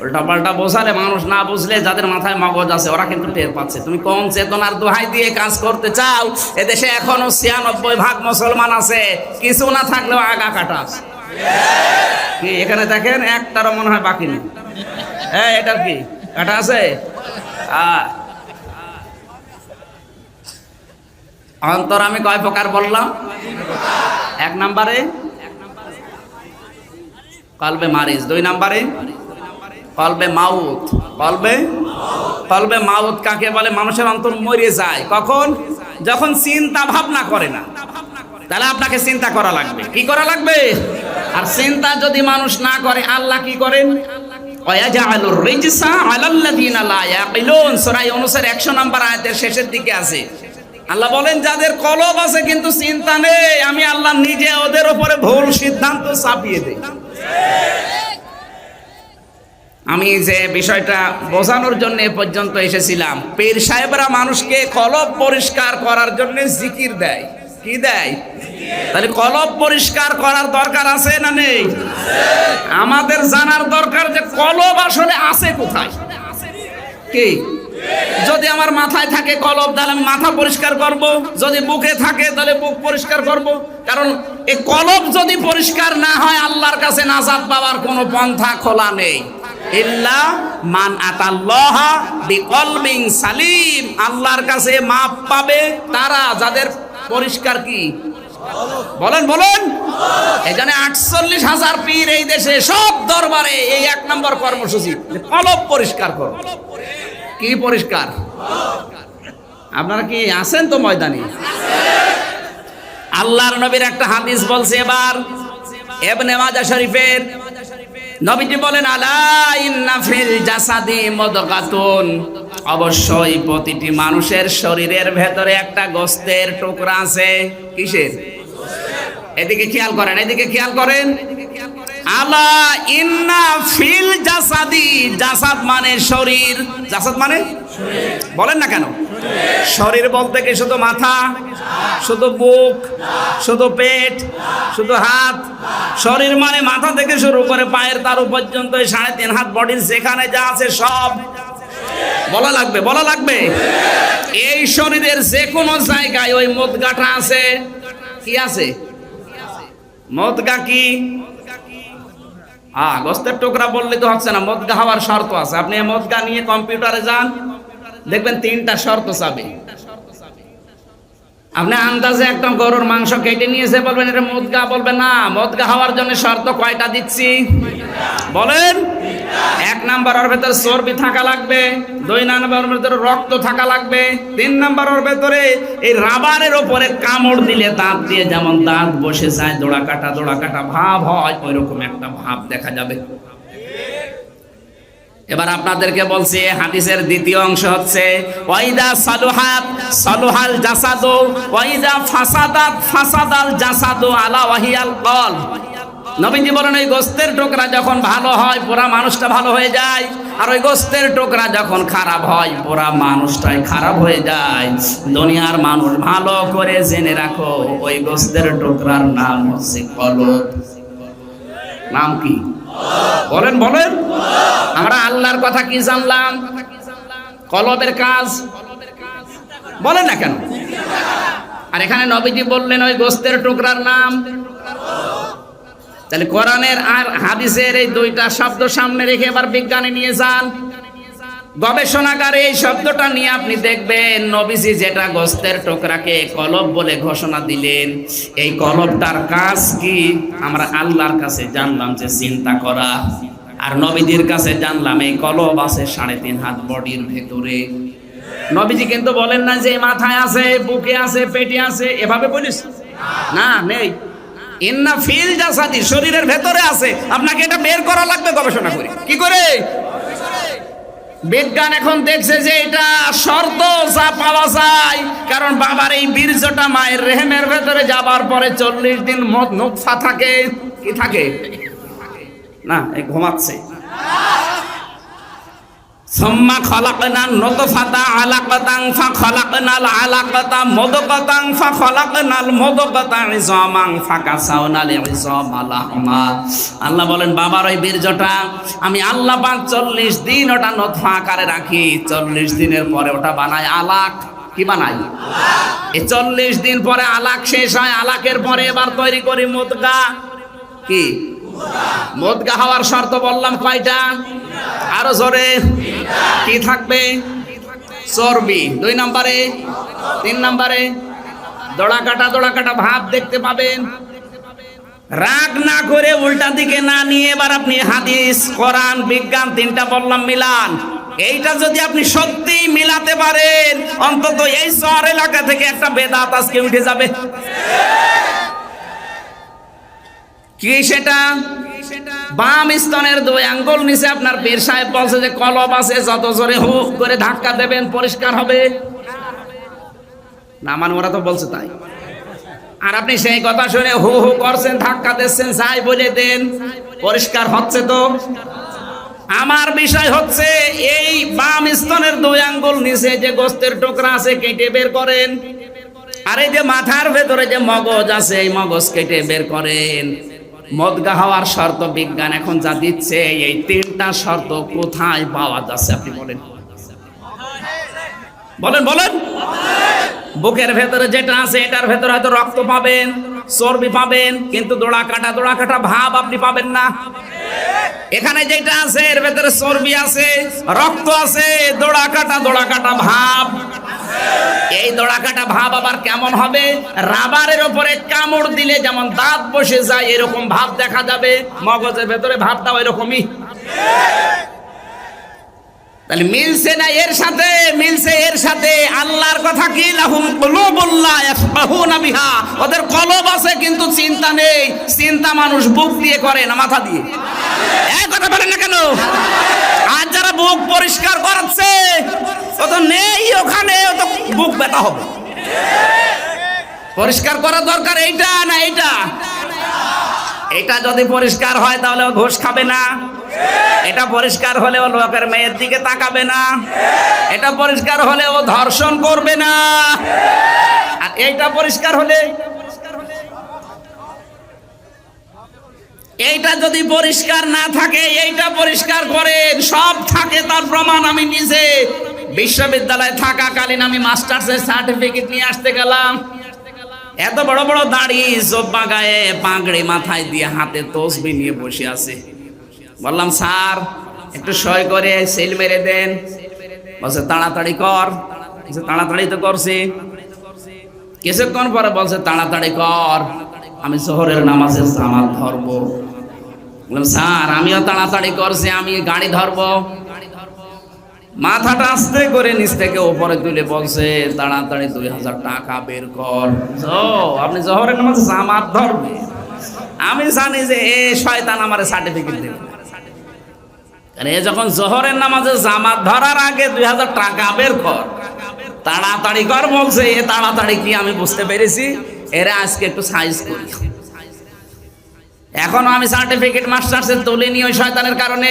উল্টা পাল্টা বোঝালে মানুষ না বুঝলে, যাদের মাথায় মগজ আছে ওরা কিন্তু টের পাচ্ছে। তুমি কোন চেতনার দোহাই দিয়ে কাজ করতে চাও? এদেশে এখনো 96% মুসলমান আছে, কিছু না থাকলেও আগা কাটা আছে। কি এখানে দেখেন একটারও মনে হয় বাকি নেই। হ্যাঁ, এটার কি কাটা আছে? অন্তর আমি কয় প্রকার বললাম? 1 নম্বরে কলবে মারিজ। 2 নম্বরে কলবে মাউত। কলবে মাউত কাকে বলে? মানুষের অন্তর মরে যায় কখন? যখন চিন্তা ভাবনা করে না। তাহলে আপনাকে চিন্তা করা লাগবে। কি করা লাগবে? আর চিন্তা যদি মানুষ না করে, আল্লাহ কি করেন? ওয়ায়াজআলুর রিজসা আলাল্লাযিনা লা ইয়াকিলুন। সূরা ইউনূসের 100 নম্বর আয়াতের শেষের দিকে আছে। আল্লাহ বলেন যাদের কলব আছে কিন্তু চিন্তা নেই, আমি আল্লাহ নিজে ওদের উপরে ভুল সিদ্ধান্ত চাপিয়ে দেই। আমি যে বিষয়টা বোঝানোর জন্য এ পর্যন্ত এসেছিলাম, পীর সাহেবরা মানুষকে কলব পরিষ্কার করার জন্য জিকির দেয়। কি দেয়? তাহলে কলব পরিষ্কার করার দরকার আছে না নেই? আমাদের জানার দরকার যে কলব আসলে আছে কোথায়। কি? যদি আমার মাথায় থাকে কলব, তাহলে আমি মাথা পরিষ্কার করব। যদি বুকে থাকে তাহলে বুক পরিষ্কার করব। কারণ এই কলব যদি পরিষ্কার না হয়, আল্লাহর কাছে নাজাত পাওয়ার কোনো পন্থা খোলা নেই। ইল্লা মান আতাল্লাহা বিকলবিন সালিম। আল্লাহর কাছে মাপ পাবে তারা যাদের পরিষ্কার কি বলেন বলেন। এখানে 48,000 পীর এই দেশে, সব দরবারে এই 1 নম্বর কর্মসূচি, কলব পরিষ্কার করো। কি পরিষ্কার? আপনারা কি আছেন তো ময়দানে? আল্লাহর নবীর একটা হাদিস বলছে এবার ইবনে মাজাহ শরীফের। নবীজি বলেন আলা ইন্না ফিল জাসাদি মুদগাতুন। অবশ্যই প্রতিটি মানুষের শরীরের ভেতরে একটা গোশতের টুকরা আছে। কিসের? এদিকে খেয়াল করেন, এদিকে খেয়াল করেন। আলা ইন্না ফিল জাসাদি। জাসাদ মানে শরীর। জাসাদ মানে বলেন না কেন? শরীর বলতে কি শুধু মাথা, শুধু বুক, শুধু পেট, শুধু হাত? শরীর মানে মাথা থেকে শুরু করে পায়ের তালু পর্যন্ত 3.5 হাত বডির যেখানে যা আছে সব বলা লাগবে, বলা লাগবে। এই শরীরের যে কোনো জায়গায় ওই মুদগাটা আছে। কি আছে? মুদগা কি? গোস্তের টুকরা বললে তো হচ্ছে না, মুদগা হওয়ার শর্ত আছে। আপনি মুদগা নিয়ে কম্পিউটারে যান, দেখবেন 3টা শর্ত চাবে। আপনি আন্দাজে একটা গরুর মাংস কেটে নিয়েছে, বলবেন এটা মুদগা, বলবেন না। মুদগা হওয়ার জন্য শর্ত কয়টা দিচ্ছি বলেন? 1 নম্বরের ভেতরে চর্বি থাকা লাগবে, 2 নম্বরের ভেতরে রক্ত থাকা লাগবে, 3 নম্বরের ভেতরে এই রাবারের উপরে কামড় দিলে দাঁত দিয়ে যেমন দাঁত বসে যায়, দোড়া কাটা ভাব হয়, ওই রকম একটা ভাব দেখা যাবে। এবার আপনাদেরকে বলছি, হাদিসের দ্বিতীয় অংশ হচ্ছে ওয়াইদা সালুহাত সালুহাল জাসাদু ওয়াইদা ফাসাদাত ফাসাদাল জাসাদু আলা ওয়াহিয়াল কলব। নবীজি বলেন ওই গোস্তের টুকরা যখন ভালো হয় পুরা মানুষটা ভালো হয়ে যায়, আর ওই গোস্তের টুকরা যখন খারাপ হয় পুরা মানুষটাই খারাপ হয়ে যায়। দুনিয়ার মানুষ ভালো করে জেনে রাখো, ওই গোস্তের টুকরার নাম হচ্ছে কলব। নাম কি বলেন বলেন? আমরা আল্লাহর কথা কি জানলাম? কলবের কাজ বলেন না কেন? আর এখানে নবীজি বললেন ওই গোস্তের টুকরার নাম। তাহলে কোরআনের আর হাদিসের এই 2টা শব্দ সামনে রেখে এবার বিজ্ঞানে নিয়ে যান, গবেষণাগারে এই শব্দটা নিয়ে আপনি দেখবেন নবীজি যেটা গোস্তের টুকরাকে কলব বলে ঘোষণা দিলেন, এই কলবটার কাজ কি আমরা আল্লাহর কাছে জানলাম যে চিন্তা করা, আর নবীজির কাছে জানলাম এই কলব আছে 3.5 হাত বডির ভেতরে। নবীজি কিন্তু বলেন না যে মাথায় আছে, বুকে আছে, পেটে আছে, এভাবে বলিস না, নেই। ইন্না ফিল জাসাদি, শরীরের ভেতরে আছে। আপনাকে এটা বের করা লাগবে গবেষণা করে। কি করে? বিজ্ঞান এখন দেখছে যে এটা শর্ত যা পাওয়া যায়, কারণ বাবার এই বীর্যটা মায়ের রেহেমের ভেতরে যাবার পরে 40 দিন নুতফা থাকে। কি থাকে না? এই ঘুমাচ্ছে। সুম্মা খলাকনান নুতফাতা আলাকাতান ফাখলাকনাল আলাকাতা মুদগাতান ফাখলাকনাল মুদগাতা ইযামান ফাকাসাউনাল ইযামা লাহমা। আল্লাহ বলেন বাবার ওই বীর্যটা আমি আল্লাহ পাক 40 দিন ওটা নুতফা আকারে রাখি, 40 দিনের পরে ওটা বানায় আলাক। কি বানাই? এই 40 দিন পরে আলাক শেষ হয়, আলাকের পরে এবার তৈরি করি মুদগা। কি মুদগা হওয়ার শর্ত বললাম কয়টা? আরো জোরে। কি থাকবে? চর্বি 2 নম্বরে, 3 নম্বরে দোড়া কাটা ভাব দেখতে পাবেন। রাগ না করে উল্টা দিকে না নিয়ে এবার আপনি হাদিস, কোরআন, বিজ্ঞান তিনটা বললাম মিলান। এইটা যদি আপনি সত্যি মিলাতে পারেন, অন্তত এই শহর এলাকা থেকে একটা বেদাত আজকে উঠে যাবে। কি সেটা? বাম স্তনের 2 আঙ্গুল নিচে আপনার পীর সাহেব বলছে যে কলব আছে, যত জোরে হুক করে ধাক্কা দেবেন পরিষ্কার হবে না। মানে ওরা তো বলছে তাই, আর আপনি সেই কথা শুনে হু হু করছেন, ধাক্কা দিচ্ছেন, যাই বলে দেন, পরিষ্কার হচ্ছে তো? আমার বিষয় হচ্ছে এই বাম স্তনের 2 আঙ্গুল নিচে যে গোস্তের টুকরা আছে কেটে বের করেন, আর এই যে মাথার ভেতরে যে মগজ আছে এই মগজ কেটে বের করেন। মদগা হওয়ার শর্ত বিজ্ঞান এখন যা দিচ্ছে, এই 3টা শর্ত কোথায় পাওয়া যাচ্ছে আপনি বলেন? বলেন বলেন। বুকের ভেতরে যেটা আছে এটার ভেতরে হয়তো রক্ত পাবেন, চর্বি পাবেন, কিন্তু দোড়া কাটা ভাব আপনি পাবেন না। এখানে যেটা আছে এর ভেতরে চর্বি আছে, রক্ত আছে, দোড়া কাটা ভাব। এই দোড়া কাটা ভাব আবার কেমন হবে? রাবারের উপরে কামড় দিলে যেমন দাঁত বসে যায় এরকম ভাব দেখা যাবে। মগজের ভেতরে ভাবটা ওইরকমই। তাহলে মিলছে না এর সাথে? মিলছে এর সাথে। আল্লাহর কথা কি? লাহুম কুলুবুন লা ইয়াফকাহুনা বিহা। ওদের কলব আছে কিন্তু চিন্তা নেই। চিন্তা মানুষ বুক দিয়ে করে না মাথা দিয়ে। এই কথা বলেন না কেন? আর যারা বুক পরিষ্কার করাচ্ছে ও তো নেই ওখানে, ও তো বুক ব্যথা হবে। পরিষ্কার করা দরকার এইটা না এইটা? এটা যদি পরিষ্কার হয় তাহলে ও ঘুষ খাবে না। এটা পরিষ্কার হলে ও লোকের মেয়ের দিকে তাকাবে না। এটা পরিষ্কার হলে ও ধর্ষণ করবে না। আর এইটা পরিষ্কার হলে, এইটা যদি পরিষ্কার না থাকে, এইটা পরিষ্কার করেন, সব থাকে। তার প্রমাণ আমি নিজে বিশ্ববিদ্যালয়ে থাকাকালীন আমি মাস্টার্সের সার্টিফিকেট নিয়ে আসতে গেলাম। এত বড় বড় দাড়ি, জব্বা গায়ে, পাগড়ি মাথায় দিয়ে, হাতে তসবি নিয়ে বসে আছে। বললাম স্যার একটু সই করে সিল মেরে দেন। বলছে তাড়াতাড়ি কর। তাড়াতাড়ি তো করছি। কিছুক্ষণ পরে বলছে তাড়াতাড়ি কর, আমি জোহরের নামাজের জামাত ধরবো। বললাম স্যার আমিও তাড়াতাড়ি করছি, আমি গাড়ি ধরবো। মাথাটা আস্তে করে নিচ থেকে উপরে তুলে বলছে তাড়াতাড়ি 2000 টাকা বের কর। আপনি জোহরের নামাজে জামাত ধরবে? আমি জানি যে এ শয়তান আমারে সার্টিফিকেট দেবে। এ যখন জোহরের নামাজে জামাত ধরার আগে 2000 টাকা বের কর, তাড়াতাড়ি কর বলছে, এ তাড়াতাড়ি কি আমি বুঝতে পেরেছি। এরা আজকে একটু সাইজ করি। এখনো আমি সার্টিফিকেট মাস্টার্সে তুলিনি ওই শয়তানের কারণে।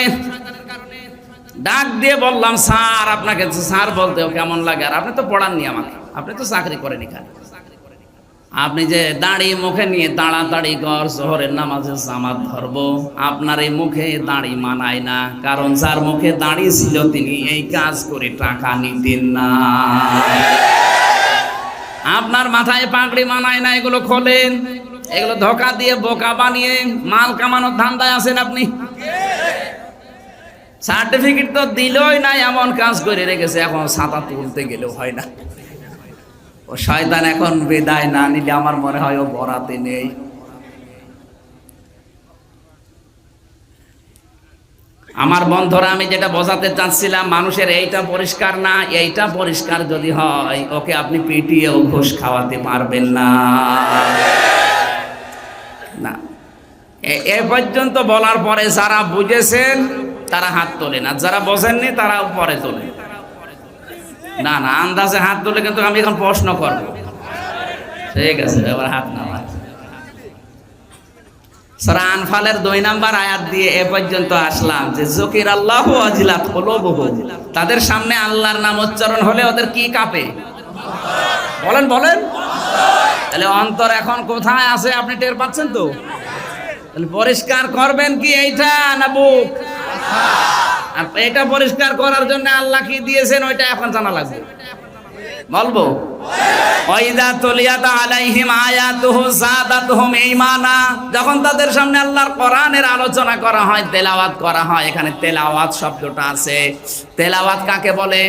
ডাক দিয়ে বললাম স্যার আপনাকে স্যার বলতেও কেমন লাগে, আর আপনি তো পড়াননি আমাকে, আপনি তো চাকরি করেন এখানে। আপনি যে দাড়ি মুখে নিয়ে তাড়াতাড়ি কর জোহরের নামাজে জামাত ধরবো, আপনার এই মুখে দাড়ি মানায় না। কারণ যার মুখে দাড়ি ছিল তিনি এই কাজ করে টাকা নিতেন না। আপনার মাথায় পাগড়ি মানায় না, এগুলো খোলেন। এগুলো ধোকা দিয়ে বোকা বানিয়ে মাল কামানোর ধান্দায় আছেন আপনি। সার্টিফিকেট তো দিলই না, এমন কাজ করে রেখেছে, এখন ছাতা তুলতে গেলেও হয় না। ও শয়তান এখন বিদায় না নিলে আমার মনে হয় ও বরাতে নেই। আমার বন্ধুরা, আমি যেটা বোঝাতে চাচ্ছিলাম, মানুষের এইটা পরিষ্কার না, এইটা পরিষ্কার যদি হয় ওকে আপনি পিটিয়েও ঘুষ খাওয়াতে পারবেন না। না, এ পর্যন্ত বলার পরে যারা বুঝেছেন তারা হাত তোলেন, আর যারা বোঝেননি তারা পরে তোলেন। না না, আন্দাজে হাত তুলে কিন্তু আমি এখন প্রশ্ন করব। ঠিক আছে, এবার হাত নামা। সূরা আনফালের 2 নম্বর আয়াত দিয়ে এ পর্যন্ত আসলাম যে যকির আল্লাহু ওয়াজিলাত কুলুবুহুম, তাদের সামনে আল্লাহর নাম উচ্চারণ হলে ওদের কি কাঁপে? বলেন বলেন। তাহলে অন্তর এখন কোথায় আছে আপনি টের পাচ্ছেন তো? তাহলে পরিষ্কার করবেন কি এইটা না বুক? আর এটা পরিষ্কার করার জন্য আল্লাহ কি দিয়েছেন ওইটা এখন জানা লাগবে। বলবো ওয়াইদা তুলিয়াত আলাইহিম আয়াতুহু যাদাতুহুম ঈমানা, যখন তাদের সামনে আল্লাহর কোরআনের আলোচনা করা হয়, তেলাওয়াত করা হয়, এখানে তেলাওয়াত শব্দটা আছে। তেলাওয়াত কাকে বলে?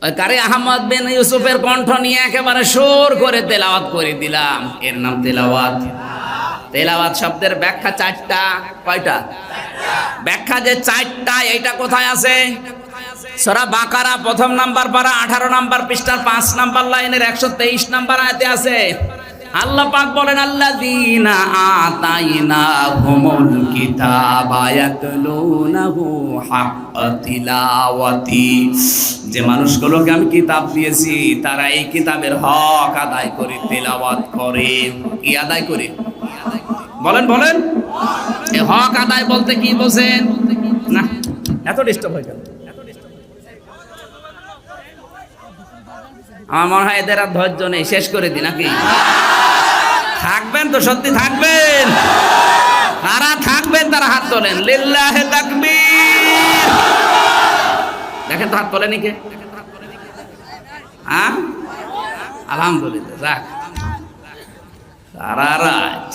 ওই কারি আহমদ বিন ইউসুফের কণ্ঠ নিয়ে একেবারে সুর করে তেলাওয়াত করে দিলাম। এর নাম তেলাওয়াত। তেলাওয়াত শব্দের ব্যাখ্যা চারটা। কয়টা ব্যাখ্যা? যে চারটা, এইটা কোথায় আছে? সূরা বাকারা প্রথম নাম্বার পারা 18 নাম্বার পৃষ্ঠার 5 নাম্বার লাইনের 123 নাম্বার আয়াতে আছে। আল্লাহ পাক বলেন, আল্লাযীনা আতাইনাহুমুল কিতাবা ইয়াতলুনাহু হাক্কা তিলাওয়াতি, যে মানুষগুলোকে আমি কিতাব দিয়েছি তারা এই কিতাবের হক আদায় করে তেলাওয়াত করে। কি আদায় করে? বলেন বলেন। এই হক আদায় বলতে কি বোঝেন? না, এত ডিস্টার্ব হয়ে গেল। আমার মনে হয় এদের আর ধৈর্য নেই, শেষ করে দিই নাকি? থাকবেন তো? সত্যি থাকবেন? কারা থাকবেন তারা হাত তোলেন। লিল্লাহি তাকবীর। দেখেন তো হাত তোলেনি কে? হ্যাঁ, আলহামদুলিল্লাহ। যাক, সারা রাত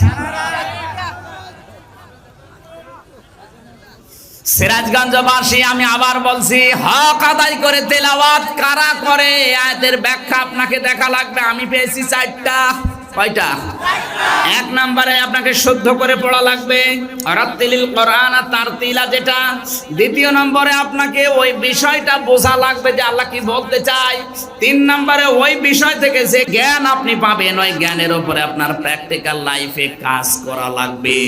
সিরাজগঞ্জবাসী, আমি আবার বলছি, হক আদায় করে তেলাওয়াত কারা করে? আয়াতের ব্যাখ্যা আপনাকে দেখা লাগবে। আমি পেয়েছি চারটা। কয়টা? এক নম্বরে আপনাকে শুদ্ধ করে পড়া লাগবে, রাত্তিলিল কোরআন তারতিলা যেটা। দ্বিতীয় নম্বরে আপনাকে ওই বিষয়টা বোঝা লাগবে যে আল্লাহ কি বলতে চায়। তিন নম্বরে ওই বিষয় থেকে যে জ্ঞান আপনি পাবেন, ওই জ্ঞানের উপরে আপনার প্র্যাকটিক্যাল লাইফে কাজ করা লাগবে।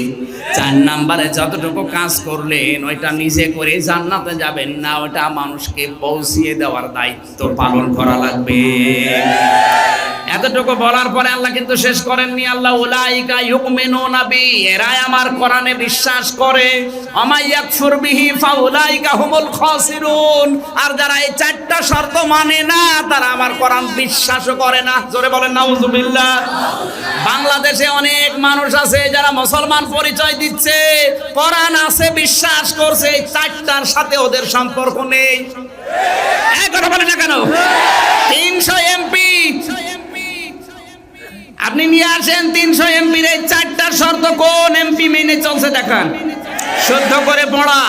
চার নম্বরে যতটুকু কাজ করলেন ওইটা নিজে করে জান্নাতে যাবেন না, ওটা মানুষকে পৌঁছিয়ে দেওয়ার দায়িত্ব পালন করা লাগবে। এতটুকু বলার পরে আল্লাহ কিন্তু শেষ করেননি। আল্লাহ উলাইকা ইউমিনুনা বি, এরাই আমার কোরআনে বিশ্বাস করে। আমা ইয়াকফুর বিহি ফাউলাইকা হুমুল খাসিরুন, আর যারা এই চারটা শর্ত মানে না তারা আমার কোরআন বিশ্বাসও করে না। জোরে বলেন নাউজুবিল্লাহ। বাংলাদেশে অনেক মানুষ আছে যারা মুসলমান পরিচয় দিচ্ছে, কোরআন আছে বিশ্বাস করছে, এই চারটার সাথে ওদের সম্পর্ক নেই। এই কথা বলে না কেন? 300 এমপি আপনি নিয়ে আসেন, 300 এমপির এই চারটা শর্ত কোন এমপি মেনে চলছে দেখান। শুদ্ধ করে পড়া,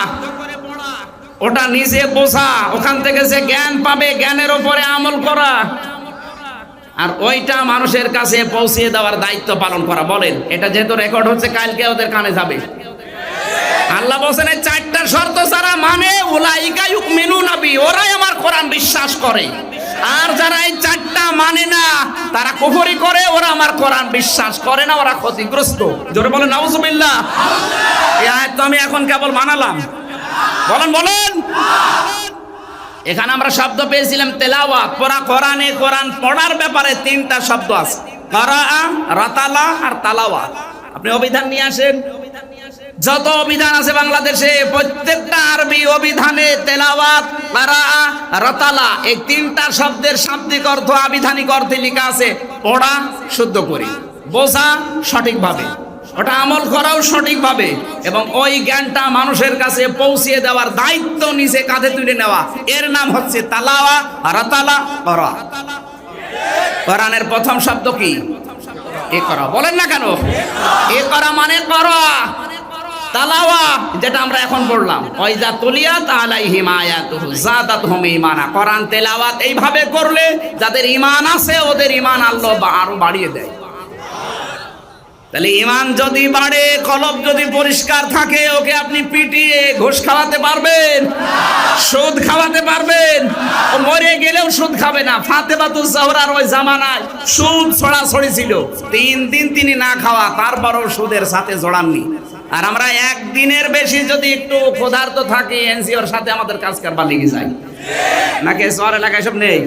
ওটা নিজে বোঝা, ওখান থেকে যে জ্ঞান পাবে জ্ঞানের উপরে আমল করা, আর ওইটা মানুষের কাছে পৌঁছে দেওয়ার দায়িত্ব পালন করা। বলেন, এটা যেহেতু রেকর্ড হচ্ছে কালকে ওদের কানে যাবে। আল্লাহ বলেন এই চারটা শর্ত যারা মানে, উলাইকা ইউমিনুনা বি, ওরাই আমার কোরআন বিশ্বাস করে। আর যারা এই চারটা মানে না তারা কুফরি করে, ওরা আমার কোরআন বিশ্বাস করে না, ওরা ক্ষতিগ্রস্ত। জোরে বলেন নাউজুবিল্লাহ। এই আয়াত তো আমি এখন কেবল মানালাম। বলেন বলেন। এখানে আমরা শব্দ পেয়েছিলাম তেলাওয়াত, পড়া। কোরআনে কোরআন পড়ার ব্যাপারে 3টা শব্দ আছে, কারাআ, রাতালা আর তালাওয়াত। আপনি অভিধান নিয়ে আসেন, যত অভিধান আছে বাংলাদেশে প্রত্যেকটা আরবি অভিধানে তেলাওয়াত, কারাআ, রাতালা এই 3টা শব্দের শাব্দিক অর্থ আবিধানিক অর্থে লেখা আছে। পড়া শুদ্ধ করে, বোঝা সঠিকভাবে, ওটা আমল করাও সঠিকভাবে, এবং ওই জ্ঞানটা মানুষের কাছে পৌঁছিয়ে দেওয়ার দায়িত্ব নিজে কাঁধে তুলে নেওয়া। এর নাম হচ্ছে তালাওয়া, রাতালা, করা। কোরআনের প্রথম শব্দ কি? এ করা। বলেন না কেন? এ করা মানে করা। তালাওয়া যেটা আমরা এখন পড়লাম, ওয়াইজা তুলিয়াত আলাইহিম আয়াতুহু যাদাতহুম ঈমানা। কোরআন তেলাওয়াত এইভাবে করলে যাদের ঈমান আছে ওদের ঈমান আল্লাহ আরো বাড়িয়ে দেয়। তাহলে ঈমান যদি বাড়ে, কলব যদি পরিষ্কার থাকে, ওকে আপনি পিটিয়ে ঘুষ খাওয়াতে পারবেন? সুদ খাওয়াতে পারবেন? ও মরে গেলেও সুদ খাবে না। ফাতেমাতুজ জাহরার ওই জামানায় সুদ ছড়াছড়ি ছিল, 3 দিন তিনি না খাওয়া, তারপরও সুদের সাথে জড়াননি। আর আমরা একদিনের বেশি যদি একটু ক্ষুধার্ত থাকি, এনজিওর সাথে আমাদের কাজ কারবার লেগে যায় নাকি? শহর এলাকায় সব নেই,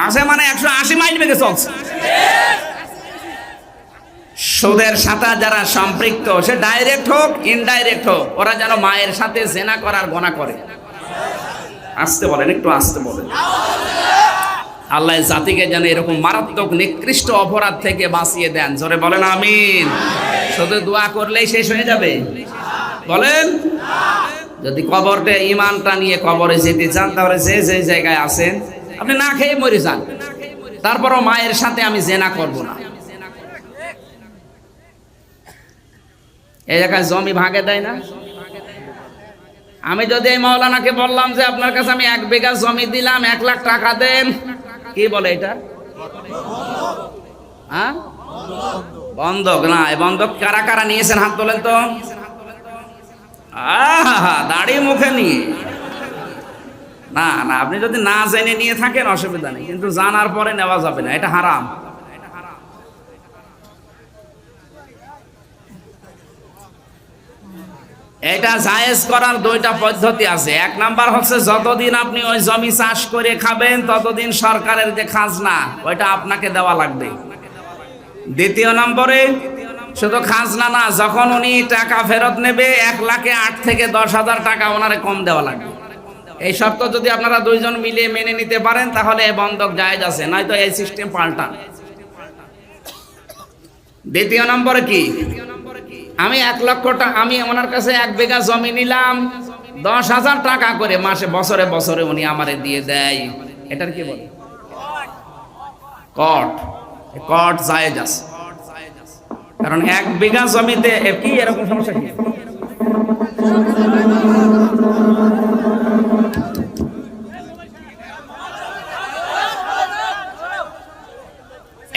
আসে মানে 180 মাইল বেগে চলছে। সুদের সাথে যারা সম্পৃক্ত, সে ডাইরেক্ট হোক ইনডাইরেক্ট হোক, ওরা যেন মায়ের সাথে জেনা করার গোনা করে। আসতে বলেন, একটু আসতে বলেন। আল্লাহ জাতিকে যেন এরকম মারাত্মক নিকৃষ্ট অপরাধ থেকে বাঁচিয়ে দেন। জোরে বলেন আমিন। শুধু দোয়া করলেই শেষ হয়ে যাবে? বলেন। যদি কবরটা ইমানটা নিয়ে কবরে যেতে চান, তাহলে যে যে জায়গায় আছেন আপনি না খেয়ে মরে যান, তারপরও মায়ের সাথে আমি জেনা করব না। এই জায়গায় জমি ভাগে দেয় না? আমি যদি এই মাওলানাকে বললাম যে আপনার কাছে আমি 1 বিঘা জমি দিলাম, 1 লাখ টাকা দেন, কি বলে এটা? হ্যাঁ, বন্ধক। না, এই বন্ধক কারা কারা নিয়েছেন হাত তোলেন তো। দাড়ি মুখে নিয়ে না না, আপনি যদি না জেনে নিয়ে থাকেন অসুবিধা নেই, কিন্তু জানার পরে নেওয়া যাবে না, এটা হারাম। এটা জায়েজ করার 2টা পদ্ধতি আছে। 1 নাম্বার হচ্ছে যতদিন আপনি ওই জমি চাষ করে খাবেন ততদিন সরকারের যে খাজনা ওইটা আপনাকে দেওয়া লাগবে। 2য় নম্বরে শুধু খাজনা না, যখন উনি টাকা ফেরত নেবে 1 লাখে 8 থেকে 10,000 টাকা ওনারে কম দেওয়া লাগবে। এই শর্ত যদি আপনারা 2 জন মিলে মেনে নিতে পারেন তাহলে বন্ধক জায়েজ আছে, নয়তো এই সিস্টেম পাল্টান। 2য় নম্বরে কি, আমি 1 লক্ষ টাকা, আমি ওনার কাছে 1 বিঘা জমি নিলাম, 10,000 টাকা করে মাসে বছরে বছরে উনি আমারে দিয়ে দেয়, এটার কি বলে? কট জায়েজ আছে। কারণ 1 বিঘা জমিতে কি এরকম সমস্যা কি?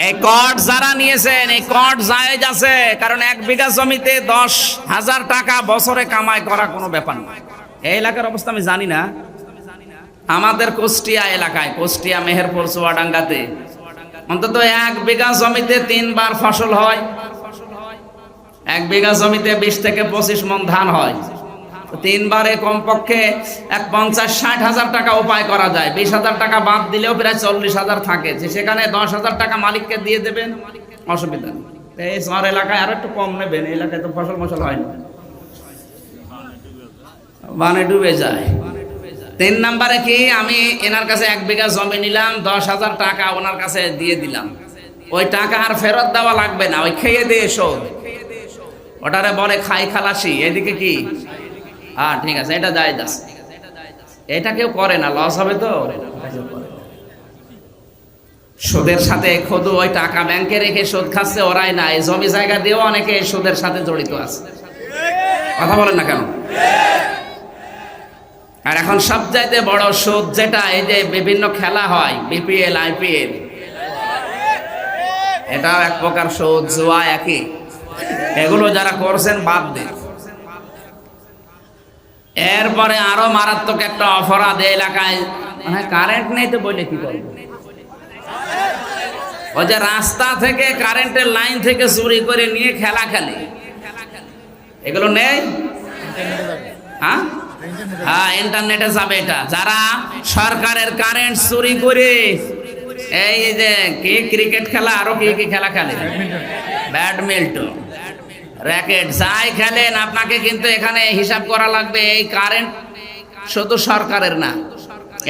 এই কট যারা নিয়েছেন এই কট জায়েজ আছে, কারণ 1 বিঘা জমিতে 10,000 টাকা বছরে কামাই করা কোনো ব্যাপার না। এই এলাকার অবস্থা আমি জানি না, আমাদের কুষ্টিয়া এলাকায়, কুষ্টিয়া মেহেরপুর চুয়াডাঙ্গাতে অন্তত 1 বিঘা জমিতে 3 বার ফসল হয়। 1 বিঘা জমিতে 20 থেকে 25 মণ ধান হয়। 3 বারে কমপক্ষে 50-60 হাজার টাকা উপায় করা যায়। 20,000 টাকা বাদ দিলেও প্রায় 40,000 থাকে, যে সেখানে 10,000 টাকা মালিককে দিয়ে দেবেন, অসুবিধা নেই। এই শহর এলাকায় আরো একটু কম নেবেন, এই এলাকায় তো ফসল হয় না, বানে ডুবে যায়। 3 নাম্বারে কি, আমি এনার কাছে 1 বিঘা জমি নিলাম, 10,000 টাকা ওনার কাছে দিয়ে দিলাম, ওই টাকা আর ফেরত দেওয়া লাগবে না, ওই খেয়ে দিয়ে শোধ, ওটারে বলে খাই খালাসি। এদিকে কি, হ্যাঁ ঠিক আছে, এটা জায়েজ আছে। এটা কেউ করে না, লস হবে তো। সুদের সাথে শুধু ওই টাকা ব্যাংকে রেখে সুদ খাচ্ছে ওরাই না, এই জমি জায়গা দিয়েও অনেকে সুদের সাথে জড়িত আছে। কথা বলেন না কেন? আর এখন সবচাইতে বড় সুদ যেটা, এই যে বিভিন্ন খেলা হয়, বিপিএল, আইপিএল, এটাও এক প্রকার সুদ, জুয়া একই। এগুলো যারা করছেন বাদ দেন। এরপরে আরো মারাত্মক একটা অপরাধ এলাকায়, মানে কারেন্ট নেই তো বলে কি করবো, ওই যে রাস্তা থেকে কারেন্টের লাইন থেকে চুরি করে নিয়ে খেলা খেলে, এগুলো নেই। হ্যাঁ হ্যাঁ, ইন্টারনেটে যাবে এটা। যারা সরকারের কারেন্ট চুরি করে, এই যে কি ক্রিকেট খেলা, আরো কি কি খেলা খেলে, ব্যাডমিন্টন, র্যাকেট, যাই খেলেন, আপনাকে কিন্তু এখানে হিসাব করা লাগবে। এই কারেন্ট শুধু সরকারের না,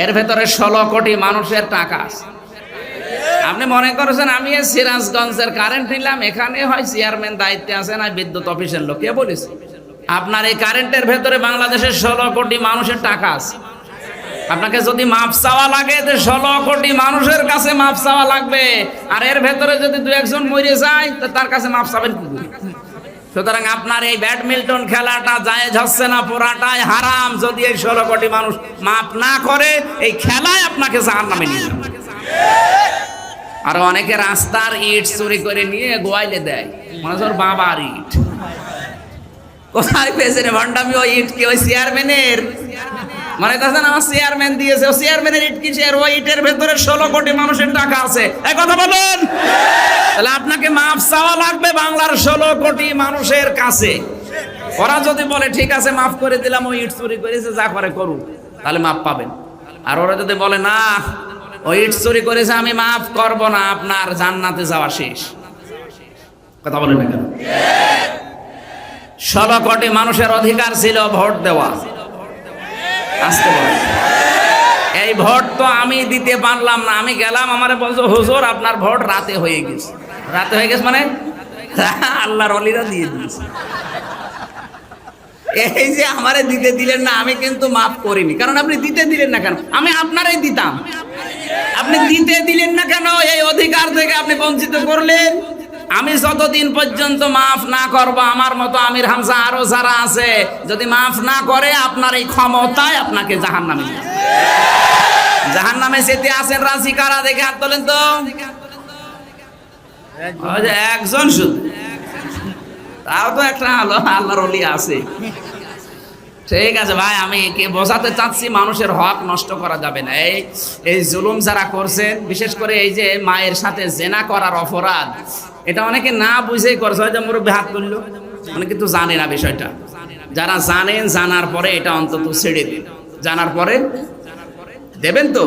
এর ভেতরে 16 কোটি মানুষের টাকা আছে। আপনি মনে করেছেন আমি এই সিরাজগঞ্জের কারেন্ট নিলাম, এখানে হয় চেয়ারম্যান দায়িত্বে আছেন আর বিদ্যুৎ অফিসের লোক, কে বলেছে? আপনার এই কারেন্টের ভেতরে বাংলাদেশের 16 কোটি মানুষের টাকা আছে। আপনাকে যদি মাপ চাওয়া লাগে, তো 16 কোটি মানুষের কাছে মাপ চাওয়া লাগবে, আর এর ভেতরে যদি 2-1 মরে যায় তো তার কাছে মাপ চাবেন কি? সুতরাং আপনার এই ব্যাডমিন্টন খেলাটা জায়েজ হচ্ছে না, পুরাটাই হারাম। যদি এই 16 কোটি মানুষ মাপ না করে, এই খেলায় আপনাকে জাহান্নামে নিয়ে যাবে। আর অনেকে রাস্তার ইট চুরি করে নিয়ে গোয়াইলে দেয়, মনে হচ্ছে ওর বাবার ইট। কোথায় পেয়েছে রে ভণ্ডামি? ওই ইট কি ওই চেয়ারম্যানের? মনে করছেন আমার চেয়ারম্যান দিয়েছে, ও চেয়ারম্যানের ইট কি? ওই ইটের ভেতরে 16 কোটি মানুষের টাকা আছে। এই কথা বলেন। তাহলে আপনাকে মাপ চাওয়া লাগবে বাংলার 16 কোটি মানুষের কাছে। ওরা যদি বলে ঠিক আছে মাফ করে দিলাম, ওই ইট চুরি করেছে, যা করে করুক, তাহলে মাপ পাবেন। আর ওরা যদি বলে না, ওই ইট চুরি করেছে, আমি মাফ করব না, আপনার জান্নাতে যাওয়া শেষ। কথা বলেন না কেন? 16 কোটি মানুষের অধিকার ছিল ভোট দেওয়া। আসতে বলেন, এই ভোট তো আমি দিতে পারলাম না, আমি গেলাম, আমারে বলছো হুজুর আপনার ভোট রাতে হয়ে গেছে। রাতে হয়ে গেছে মানে আল্লাহর ওলিরা দিয়ে দিয়েছে। এই যে আমারে দিতে দিলেন না, আমি কিন্তু মাফ করিনি। কারণ আপনি দিতে দিলেন না কেন? আমি আপনারই দিতাম, আপনি দিতে দিলেন না কেন? এই অধিকার থেকে আপনি বঞ্চিত করলেন। আমি যতদিন পর্যন্ত মাফ না করব, আমার মতো আমির হামজা আরো যারা আছে যদি মাফ না করে, আপনার এই ক্ষমতায় আপনাকে জাহান্নামে নিয়ে যাবে। জাহান্নামে যেতে আছেন রাজি কারা? দেখে হাত তোলেন তো। ওই যে একজন শুধু, তাও তো একটা আল্লাহর ওলি আছে। ঠিক আছে ভাই, আমি কে বোঝাতে চাচ্ছি মানুষের হক নষ্ট করা যাবে না। এই জুলুম যারা করছেন, বিশেষ করে এই যে মায়ের সাথে জেনা করার অপরাধ, এটা অনেকে না বুঝেই করছে। হয়তো মুরব্বী হাত তুললো, অনেকে তো জানে না বিষয়টা। যারা জানেন, জানার পরে এটা অন্তত ছেড়ে দিন। জানার পরে দেবেন তো।